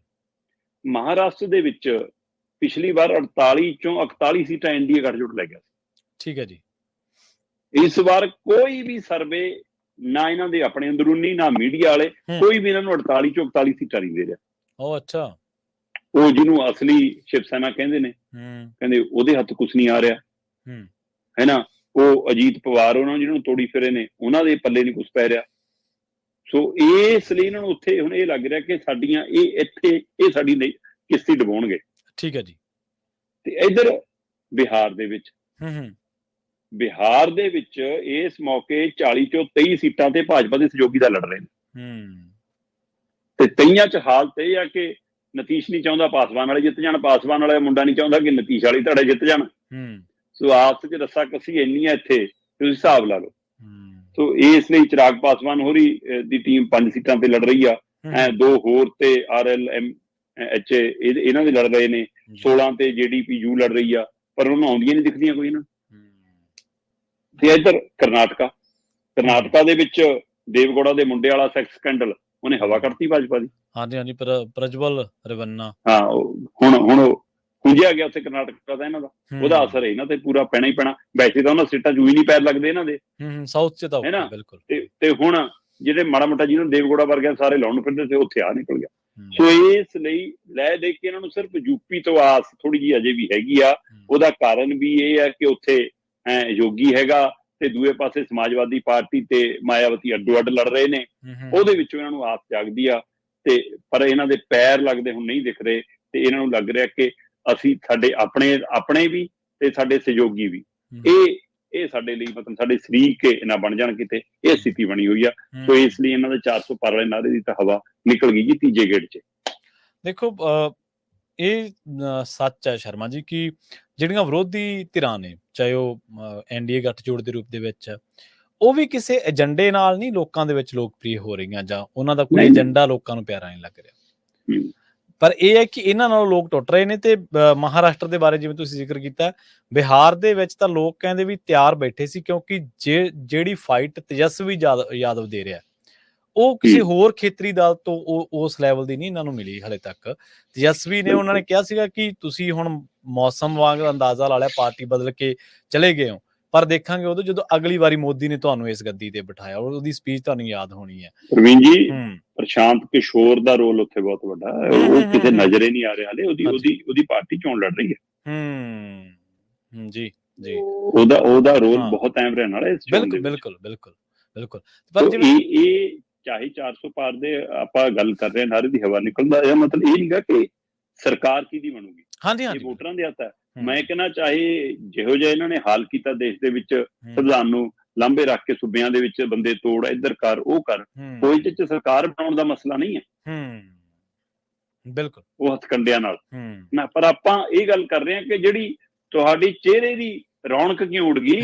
ਮਹਾਰਾਸ਼ਟਰ ਦੇ ਵਿੱਚ ਪਿਛਲੀ ਵਾਰ 48 ਚੋਂ 41 ਸੀਟਾਂ NDA ਗੱਠਜੋੜ ਲੈ ਗਿਆ ਸੀ। ਠੀਕ ਹੈ ਜੀ। ਇਸ ਵਾਰ ਕੋਈ ਵੀ ਸਰਵੇ, ਨਾ ਇਹਨਾਂ ਦੇ ਆਪਣੇ ਅੰਦਰੂਨੀ, ਨਾ ਮੀਡੀਆ ਵਾਲੇ, ਕੋਈ ਵੀ ਇਹਨਾਂ ਨੂੰ 48 ਚੋਂ 41 ਸੀਟਾਂ ਨਹੀਂ ਦੇ ਰਿਹਾ। ਉਹ ਅੱਛਾ, ਉਹ ਜਿਹਨੂੰ ਅਸਲੀ ਸ਼ਿਵ ਸੈਨਾ ਕਹਿੰਦੇ ਨੇ, ਕਹਿੰਦੇ ਉਹਦੇ ਹੱਥ ਕੁਛ ਨਹੀਂ ਆ ਰਿਹਾ, ਹੈ ਨਾ। ਉਹ ਅਜੀਤ ਪਵਾਰ ਉਹਨਾਂ ਜਿਹਨੂੰ ਤੋੜੀ ਫਿਰੇ ਨੇ, ਉਹਨਾਂ ਦੇ ਪੱਲੇ ਨਹੀਂ ਕੁਛ ਪੈ ਰਿਹਾ। ਸੋ ਇਸ ਲਈ ਇਹਨਾਂ ਨੂੰ ਉੱਥੇ ਹੁਣ ਇਹ ਲੱਗ ਰਿਹਾ ਕਿ ਸਾਡੀਆਂ ਇਹ ਸਾਡੀ ਕਿਸ਼ਤੀ ਡੁਬਾਉਣਗੇ। ਠੀਕ ਹੈ ਜੀ। ਤੇ ਇੱਧਰ ਬਿਹਾਰ ਦੇ ਵਿੱਚ ਬਿਹਾਰ ਦੇ ਵਿੱਚ ਇਸ ਮੌਕੇ 40 ਚੋਂ 23 ਸੀਟਾਂ ਤੇ ਭਾਜਪਾ ਦੇ ਸਹਿਯੋਗੀ ਦਾ ਲੜ ਰਹੇ ਨੇ, ਤੇ 23 ਚ ਹਾਲਤ ਇਹ ਆ ਕਿ ਨਤੀਸ਼ ਨਹੀਂ ਚਾਹੁੰਦਾ ਪਾਸਵਾਨ ਵਾਲੇ ਜਿੱਤ ਜਾਣ, ਪਾਸਵਾਨ ਵਾਲਾ ਮੁੰਡਾ ਨਹੀਂ ਚਾਹੁੰਦਾ ਕਿ ਨਤੀਸ਼ ਵਾਲੀ ਧੜੇ ਜਿੱਤ ਜਾਣ। ਸੋ ਆਪਸ ਚ ਰੱਸਾ ਕੱਸੀ ਇੰਨੀ ਆ ਇੱਥੇ, ਤੁਸੀਂ ਹਿਸਾਬ ਲਾ ਲਓ। ਸੋ ਇਸ ਲਈ ਚਿਰਾਗ ਪਾਸਵਾਨ ਹੋਰੀ ਦੀ ਟੀਮ 5 ਸੀਟਾਂ ਤੇ ਲੜ ਰਹੀ ਆ, 2 ਹੋਰ ਤੇ RLMH ਇਹਨਾਂ ਦੇ ਲੜ ਰਹੇ ਨੇ, 16 ਤੇ JDPU ਲੜ ਰਹੀ ਆ, ਪਰ ਉਹਨੂੰ ਆਉਂਦੀਆਂ ਨਹੀਂ ਦਿਖਦੀਆਂ ਕੋਈ ਨਾ। ਤੇ ਇੱਧਰ ਕਰਨਾਟਕਾ ਦੇ ਵਿੱਚ ਦੇਵਗੌੜਾ ਦੇ ਮੁੰਡੇ ਵਾਲਾ ਸੈਕਸ ਸਕੈਂਡਲ ਉਹਨੇ ਹਵਾ ਕੱਢਤੀ ਭਾਜਪਾ ਦੀ। ਹਾਂਜੀ, ਪ੍ਰਜਵਲ ਰਵੰਨਾ, ਹਾਂ, ਹੁਣ ਖੁੰਝਿਆ ਗਿਆ ਉੱਥੇ ਕਰਨਾਟਕਾ ਦਾ ਇਹਨਾਂ ਦਾ, ਉਹਦਾ ਅਸਰ ਇਹਨਾਂ ਤੇ ਪੂਰਾ ਪੈਣਾ ਹੀ ਪੈਣਾ। ਵੈਸੇ ਤਾਂ ਉਹਨਾਂ ਸੀਟਾਂ ਚ ਹੀ ਨਹੀਂ ਪੈਰ ਲੱਗਦੇ ਇਹਨਾਂ ਦੇ, ਸਾਊਥ ਚ ਤਾਂ ਹੈ ਬਿਲਕੁਲ। ਤੇ ਹੁਣ ਜਿਹੜੇ ਮਾੜਾ ਮੋਟਾ ਜਿਹਨੂੰ ਦੇਵਗੌੜਾ ਵਰਗੇ ਸਾਰੇ ਲਾਉਣ ਫਿਰਦੇ ਤੇ ਉੱਥੇ ਆ ਨਿਕਲ ਗਿਆ। ਸੋ ਇਸ ਲਈ ਲੈ ਦੇ ਕੇ ਇਹਨਾਂ ਨੂੰ ਸਿਰਫ ਯੂਪੀ ਤੋਂ ਆਸ ਥੋੜੀ ਜਿਹੀ ਅਜੇ ਵੀ ਹੈਗੀ ਆ। ਉਹਦਾ ਕਾਰਨ ਵੀ ਇਹ ਹੈ ਕਿ ਉੱਥੇ ਯੋਗੀ ਹੈਗਾ ਤੇ ਦੂਏ ਪਾਸੇ ਸਮਾਜਵਾਦੀ ਪਾਰਟੀ ਤੇ ਮਾਇਆਵਤੀ ਅੱਡੋ ਅੱਡ ਲੜ ਰਹੇ ਨੇ, ਉਹਦੇ ਵਿੱਚੋਂ ਇਹਨਾਂ ਨੂੰ ਆਸ ਜਾਗਦੀ ਆ। ਤੇ ਪਰ ਇਹਨਾਂ ਦੇ ਪੈਰ ਲੱਗਦੇ ਹੁਣ ਨਹੀਂ ਦਿਖ ਰਹੇ, ਤੇ ਇਹਨਾਂ ਨੂੰ ਲੱਗ ਰਿਹਾ ਕਿ ਅਸੀਂ ਸਾਡੇ ਆਪਣੇ ਵੀ ਤੇ ਸਾਡੇ ਸਹਿਯੋਗੀ ਵੀ ਇਹ ਸਾਡੇ ਲਈ ਮਤਲਬ ਸਾਡੇ ਸ਼ਰੀਕ ਨਾ ਬਣ ਜਾਣ ਕਿਤੇ, ਇਹ ਸਥਿਤੀ ਬਣੀ ਹੋਈ ਆ। ਸੋ ਇਸ ਲਈ ਇਹਨਾਂ ਦੇ 400 ਪਾਰ ਵਾਲੇ ਨਾਅਰੇ ਦੀ ਤਾਂ ਹਵਾ ਨਿਕਲ ਗਈ ਜੀ ਤੀਜੇ ਗੇੜ 'ਚ। ਦੇਖੋ ਇਹ ਸੱਚ ਹੈ ਸ਼ਰਮਾ ਜੀ ਕਿ ਜਿਹੜੀਆਂ ਵਿਰੋਧੀ ਧਿਰਾਂ ਨੇ, ਚਾਹੇ ਉਹ NDA ਗੱਠਜੋੜ ਦੇ ਰੂਪ ਦੇ ਵਿੱਚ, ਉਹ ਵੀ ਕਿਸੇ ਏਜੰਡੇ ਨਾਲ ਨਹੀਂ ਲੋਕਾਂ ਦੇ ਵਿੱਚ ਲੋਕਪ੍ਰਿਯ ਹੋ ਰਹੀਆਂ, ਜਾਂ ਉਹਨਾਂ ਦਾ ਕੋਈ ਏਜੰਡਾ ਲੋਕਾਂ ਨੂੰ ਪਿਆਰਾ ਨਹੀਂ ਲੱਗ ਰਿਹਾ। ਪਰ ਇਹ ਹੈ ਕਿ ਇਹਨਾਂ ਨਾਲੋਂ ਲੋਕ ਟੁੱਟ ਰਹੇ ਨੇ। ਤੇ ਮਹਾਰਾਸ਼ਟਰ ਦੇ ਬਾਰੇ ਜਿਵੇਂ ਤੁਸੀਂ ਜ਼ਿਕਰ ਕੀਤਾ, ਬਿਹਾਰ ਦੇ ਵਿੱਚ ਤਾਂ ਲੋਕ ਕਹਿੰਦੇ ਵੀ ਤਿਆਰ ਬੈਠੇ ਸੀ, ਕਿਉਂਕਿ ਜਿਹੜੀ ਫਾਈਟ ਤੇਜਸਵੀ ਯਾਦਵ ਦੇ ਰਿਹਾ, ਉਹ ਕਿਸੇ ਹੋਰ ਖੇਤਰੀ ਦਲ ਤੋਂ ਉਸ ਲੈਵਲ ਦੀ ਨਹੀਂ ਇਹਨਾਂ ਨੂੰ ਮਿਲੀ ਹਲੇ ਤੱਕ। ਤੇਜਸਵੀ ਨੇ ਉਹਨਾਂ ਨੇ ਕਿਹਾ ਸੀਗਾ ਕਿ ਤੁਸੀਂ ਹੁਣ ਮੌਸਮ ਵਾਂਗ ਅੰਦਾਜ਼ਾ ਲਾ ਲਿਆ, ਪਾਰਟੀ ਬਦਲ ਕੇ ਚਲੇ ਗਏ ਹੋ, ਪਰ ਦੇਖਾਂਗੇ ਉਦੋਂ ਜਦੋਂ ਅਗਲੀ ਵਾਰੀ ਮੋਦੀ ਨੇ ਤੁਹਾਨੂੰ ਇਸ ਗੱਦੀ ਤੇ ਬਿਠਾਇਆ, ਉਹਦੀ ਸਪੀਚ ਤੁਹਾਨੂੰ ਯਾਦ ਹੋਣੀ ਹੈ। ਪ੍ਰਵੀਨ ਜੀ, ਪ੍ਰਸ਼ਾਂਤ ਕਿਸ਼ੋਰ ਦਾ ਰੋਲ ਉੱਥੇ ਬਹੁਤ ਵੱਡਾ ਹੈ, ਉਹ ਕਿਤੇ ਨਜ਼ਰੇ ਨਹੀਂ ਆ ਰਿਹਾ ਹਲੇ, ਉਹਦੀ ਪਾਰਟੀ ਚੋਣ ਲੜ ਰਹੀ ਹੈ। ਜੀ ਜੀ, ਉਹਦਾ ਰੋਲ ਬਹੁਤ ਅਹਿਮ ਰਹਿਣ ਵਾਲਾ ਇਸ ਚੋਣ ਦੇ ਵਿੱਚ। ਬਿਲਕੁਲ। ਪਰ ਇਹ ਚਾਹੇ 400 ਪਾਰ ਦੇ ਆਪਾਂ ਗੱਲ ਕਰ ਰਹੇ ਹਾਂ, ਨਾਰੇ ਦੀ ਹਵਾ ਨਿਕਲਣ ਦਾ ਮਤਲਬ ਇਹ ਨਹੀਂਗਾ ਕਿ ਸਰਕਾਰ ਕਿਹਦੀ ਬਣੂਗੀ। ਇਹ ਵੋਟਰਾਂ ਦੇ ਹੱਥ ਹੈ। ਮੈਂ ਕਹਿੰਦਾ ਚਾਹੇ ਜਿਹੋ ਜਿਹਾ ਇਹਨਾਂ ਨੇ ਹਾਲ ਕੀਤਾ ਦੇਸ਼ ਦੇ ਵਿੱਚ, ਸੰਵਿਧਾਨ ਨੂੰ ਲਾਂਭੇ ਰੱਖ ਕੇ ਸੂਬਿਆਂ ਦੇ ਵਿੱਚ ਬੰਦੇ ਤੋੜ, ਇੱਧਰ ਕਰ ਉਹ ਕਰ, ਕੋਈ ਚ ਸਰਕਾਰ ਬਣਾਉਣ ਦਾ ਮਸਲਾ ਨਹੀਂ ਹੈ। ਬਿਲਕੁਲ, ਉਹ ਹੱਥਕੰਡਿਆਂ ਨਾਲ ਨਾ। ਪਰ ਆਪਾਂ ਇਹ ਗੱਲ ਕਰ ਰਹੇ ਹਾਂ ਕਿ ਜਿਹੜੀ ਤੁਹਾਡੀ ਚਿਹਰੇ ਦੀ ਰੌਣਕ ਕਿਉਂ ਉੱਡ ਗਈ।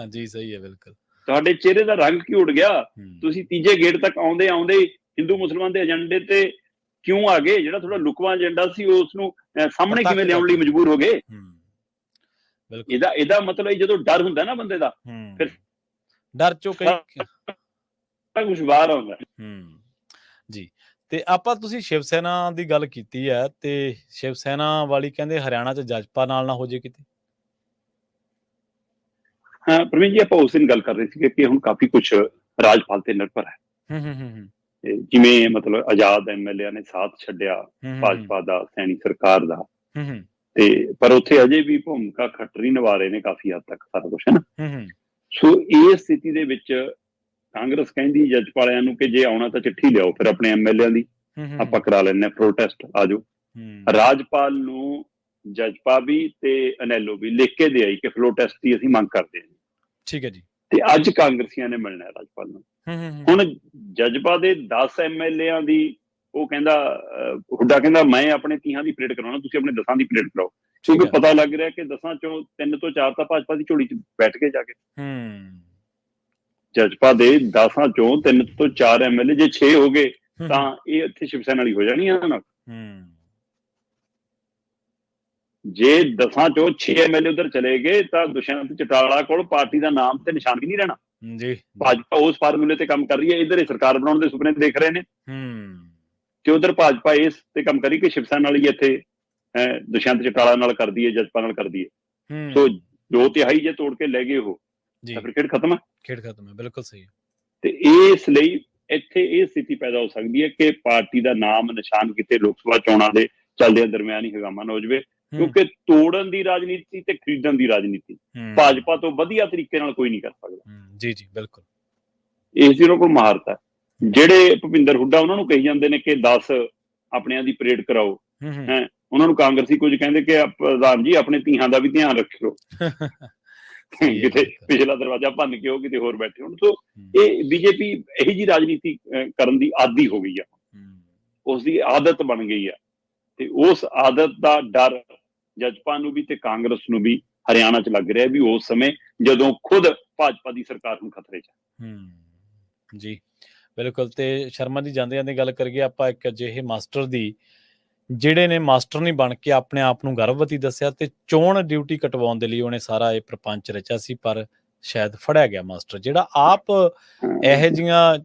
ਜੀ ਸਹੀ ਹੈ, ਬਿਲਕੁਲ। ਤੁਹਾਡੇ ਚਿਹਰੇ ਦਾ ਰੰਗ ਕਿਉਂ ਉੱਡ ਗਿਆ? ਤੁਸੀਂ ਤੀਜੇ ਗੇੜ ਤੱਕ ਆਉਂਦੇ ਹਿੰਦੂ ਮੁਸਲਮਾਨ ਦੇ ਏਜੰਡੇ ਤੇ ਕਿਉਂ ਆ ਗਏ? ਜਿਹੜਾ ਤੁਹਾਡਾ ਲੁਕਵਾਂ ਏਜੰਡਾ ਸੀ ਉਸ ਨੂੰ ਸਾਹਮਣੇ ਕਿਵੇਂ ਲਿਆਉਣ ਲਈ ਮਜਬੂਰ ਹੋ ਗਏ? ਇਹਦਾ ਮਤਲਬ ਜਦੋਂ ਡਰ ਹੁੰਦਾ ਨਾ ਬੰਦੇ ਦਾ, ਫਿਰ ਡਰ ਚੋਂ ਕੁਝ ਬਾਹਰ ਆਉਂਦਾ। ਜੀ, ਤੇ ਆਪਾਂ ਤੁਸੀਂ ਸ਼ਿਵ ਸੈਨਾ ਦੀ ਗੱਲ ਕੀਤੀ ਹੈ, ਤੇ ਸ਼ਿਵ ਸੈਨਾ ਵਾਲੀ ਕਹਿੰਦੇ ਹਰਿਆਣਾ 'ਚ ਜਜਪਾ ਨਾਲ ਨਾ ਹੋ ਜੇ ਕਿਤੇ। ਹਾਂ ਪ੍ਰਵੀਨ ਜੀ, ਆਪਾਂ ਉਸ ਦਿਨ ਗੱਲ ਕਰ ਰਹੇ ਸੀ ਕਿ ਹੁਣ ਕਾਫੀ ਕੁਛ ਰਾਜਪਾਲ ਤੇ ਨਿਰਭਰ ਹੈ। ਜਿਵੇਂ ਮਤਲਬ ਆਜ਼ਾਦ MLA ਨੇ ਸਾਥ ਛੱਡਿਆ ਭਾਜਪਾ ਦਾ, ਸੈਣੀ ਸਰਕਾਰ ਦਾ, ਤੇ ਪਰ ਉੱਥੇ ਅਜੇ ਵੀ ਭੂਮਿਕਾ ਖੱਟਰੀ ਨਿਭਾ ਰਹੇ ਨੇ ਕਾਫੀ ਹੱਦ ਤੱਕ ਸਾਰਾ ਕੁਛ, ਹੈ ਨਾ। ਸੋ ਇਸ ਸਥਿਤੀ ਦੇ ਵਿੱਚ ਕਾਂਗਰਸ ਕਹਿੰਦੀ ਜਜਪਾ ਵਾਲਿਆਂ ਨੂੰ ਕਿ ਜੇ ਆਉਣਾ ਤਾਂ ਚਿੱਠੀ ਲਿਆਓ, ਫਿਰ ਆਪਣੇ MLA ਦੀ ਆਪਾਂ ਕਰਾ ਲੈਂਦੇ ਪ੍ਰੋਟੈਸਟ, ਆ ਜਾਓ। ਰਾਜਪਾਲ ਨੂੰ ਜਜਪਾ ਵੀ ਤੇ ਅਨੈਲੋ ਵੀ ਲਿਖ ਕੇ ਦੇ ਆਈ ਕਿ ਪ੍ਰੋਟੈਸਟ ਦੀ ਅਸੀਂ ਮੰਗ ਕਰਦੇ ਹਾਂ। ਠੀਕ ਹੈ ਜੀ। ਤੇ ਅੱਜ ਕਾਂਗਰਸੀਆਂ ਨੇ ਮਿਲਣਾ ਰਾਜਪਾਲ ਨੂੰ। ਹੁਣ ਜਜਪਾ ਦੇ 10 MLA ਦੀ ਉਹ ਕਹਿੰਦਾ, ਹੁੱਡਾ ਕਹਿੰਦਾ ਮੈਂ ਆਪਣੇ 30 ਦੀ ਪਰੇਡ ਕਰਾਉਣਾ, ਤੁਸੀਂ ਆਪਣੇ 10 ਦੀ ਪਰੇਡ ਕਰਾਓ, ਕਿਉਂਕਿ ਪਤਾ ਲੱਗ ਰਿਹਾ ਕਿ 10 ਚੋਂ 3 ਤੋਂ 4 ਤਾਂ ਭਾਜਪਾ ਦੀ ਝੋਲੀ 'ਚ ਬੈਠ ਕੇ ਜਾ ਕੇ। ਜਜਪਾ ਦੇ 10 ਚੋਂ 3 ਤੋਂ 4 MLA, ਜੇ 6 ਹੋ ਗਏ ਤਾਂ ਇਹ ਇੱਥੇ ਸ਼ਿਵ ਸੈਨਾ ਵਾਲੀ ਹੋ ਜਾਣੀ ਹੈ ਨਾਲ। ਜੇ 10 ਚੋਂ 6 MLA ਉਧਰ ਚਲੇ ਗਏ ਤਾਂ ਦੁਸ਼ਯੰਤ ਚੌਟਾਲਾ ਕੋਲ ਪਾਰਟੀ ਦਾ ਨਾਮ ਤੇ ਨਿਸ਼ਾਨ ਵੀ ਨਹੀਂ ਰਹਿਣਾ। ਜੀ, ਭਾਜਪਾ ਉਸ ਫਾਰਮੂਲੇ ਤੇ ਕੰਮ ਕਰ ਰਹੀ ਹੈ। ਇੱਧਰ ਇਹ ਸਰਕਾਰ ਬਣਾਉਣ ਦੇ ਸੁਪਨੇ ਦੇਖ ਰਹੇ ਨੇ, ਤੇ ਉਧਰ ਭਾਜਪਾ ਇਸ ਤੇ ਕੰਮ ਕਰੀ ਕਿ ਸ਼ਿਵ ਸੈਨਾ ਵਾਲੀ ਇੱਥੇ ਦੁਸ਼ਯੰਤ ਚੌਟਾਲਾ ਨਾਲ ਕਰਦੀ ਹੈ, ਜਜਪਾ ਨਾਲ ਕਰਦੀ ਹੈ। ਸੋ 2/3 ਜੇ ਤੋੜ ਕੇ ਲੈ ਗਏ ਉਹ, ਤਾਂ ਫਿਰ ਖੇਡ ਖਤਮ ਹੈ। ਬਿਲਕੁਲ ਸਹੀ। ਤੇ ਇਸ ਲਈ ਇੱਥੇ ਇਹ ਸਥਿਤੀ ਪੈਦਾ ਹੋ ਸਕਦੀ ਹੈ ਕਿ ਪਾਰਟੀ ਦਾ ਨਾਮ ਨਿਸ਼ਾਨ ਕਿਤੇ ਲੋਕ ਸਭਾ ਚੋਣਾਂ ਦੇ ਚੱਲਦਿਆਂ ਦਰਮਿਆਨ ਹੀ ਹੰਗਾਮਾ ਨਾ ਹੋ ਜਾਵੇ, ਕਿਉਂਕਿ ਤੋੜਨ ਦੀ ਰਾਜਨੀਤੀ ਤੇ ਖਰੀਦਣ ਦੀ ਰਾਜਨੀਤੀ ਭਾਜਪਾ ਤੋਂ ਵਧੀਆ ਤਰੀਕੇ ਨਾਲ ਕੋਈ ਨਹੀਂ ਕਰ ਸਕਦਾ। ਜੀ ਬਿਲਕੁਲ, ਇਸ ਦੀ ਉਹਨਾਂ ਕੋਲ ਮਹਾਰਤ ਹੈ। ਜਿਹੜੇ ਭੁਪਿੰਦਰ ਹੁੱਡਾ ਉਹਨਾਂ ਨੂੰ ਕਹੀ ਜਾਂਦੇ ਨੇ ਕਿ 10 ਆਪਣਿਆਂ ਦੀ ਪਰੇਡ ਕਰਾਓ, ਉਹਨਾਂ ਨੂੰ ਕਾਂਗਰਸੀ ਕੁਝ ਕਹਿੰਦੇ ਕਿ ਪ੍ਰਧਾਨ ਜੀ ਆਪਣੇ ਧੀਆਂ ਦਾ ਵੀ ਧਿਆਨ ਰੱਖਿਓ। ਕਿਤੇ ਪਿਛਲਾ ਦਰਵਾਜ਼ਾ ਭੰਨ ਕੇ ਉਹ ਕਿਤੇ ਹੋਰ ਬੈਠੇ ਹੋਣ। ਸੋ ਇਹ ਬੀਜੇਪੀ ਇਹੀ ਜਿਹੀ ਰਾਜਨੀਤੀ ਕਰਨ ਦੀ ਆਦੀ ਹੋ ਗਈ ਆ, ਉਸ ਦੀ ਆਦਤ ਬਣ ਗਈ ਆ, ਤੇ ਉਸ ਆਦਤ ਦਾ ਡਰ ਜਜਪਾ ਨੂੰ ਵੀ ਤੇ ਕਾਂਗਰਸ ਨੂੰ ਵੀ ਹਰਿਆਣਾ 'ਚ ਲੱਗ ਰਿਹਾ ਵੀ ਉਸ ਸਮੇਂ ਜਦੋਂ ਖੁਦ ਭਾਜਪਾ ਦੀ ਸਰਕਾਰ ਨੂੰ ਖਤਰੇ 'ਚ। ਜੀ ਬਿਲਕੁਲ। ਤੇ ਸ਼ਰਮਾ ਜੀ ਜਾਂਦੇ ਜਾਂਦੇ ਗੱਲ ਕਰੀਏ ਆਪਾਂ ਇੱਕ ਅਜਿਹੇ ਮਾਸਟਰ ਦੀ, ਜਿਹੜੇ ਨੇ ਮਾਸਟਰ ਨਹੀਂ ਬਣ ਕੇ ਆਪਣੇ ਆਪ ਨੂੰ ਗਰਭਵਤੀ ਦੱਸਿਆ ਤੇ ਚੋਣ ਡਿਊਟੀ ਕਟਵਾਉਣ ਦੇ ਲਈ ਉਹਨੇ ਸਾਰਾ ਇਹ ਪ੍ਰਪੰਚ ਰਚਿਆ ਸੀ, ਪਰ ਸ਼ਾਇਦ ਫੜਿਆ ਗਿਆ ਮਾਸਟਰ ਜਿਹੜਾ ਆਪ ਇਹੋ ਜਿਹੀਆਂ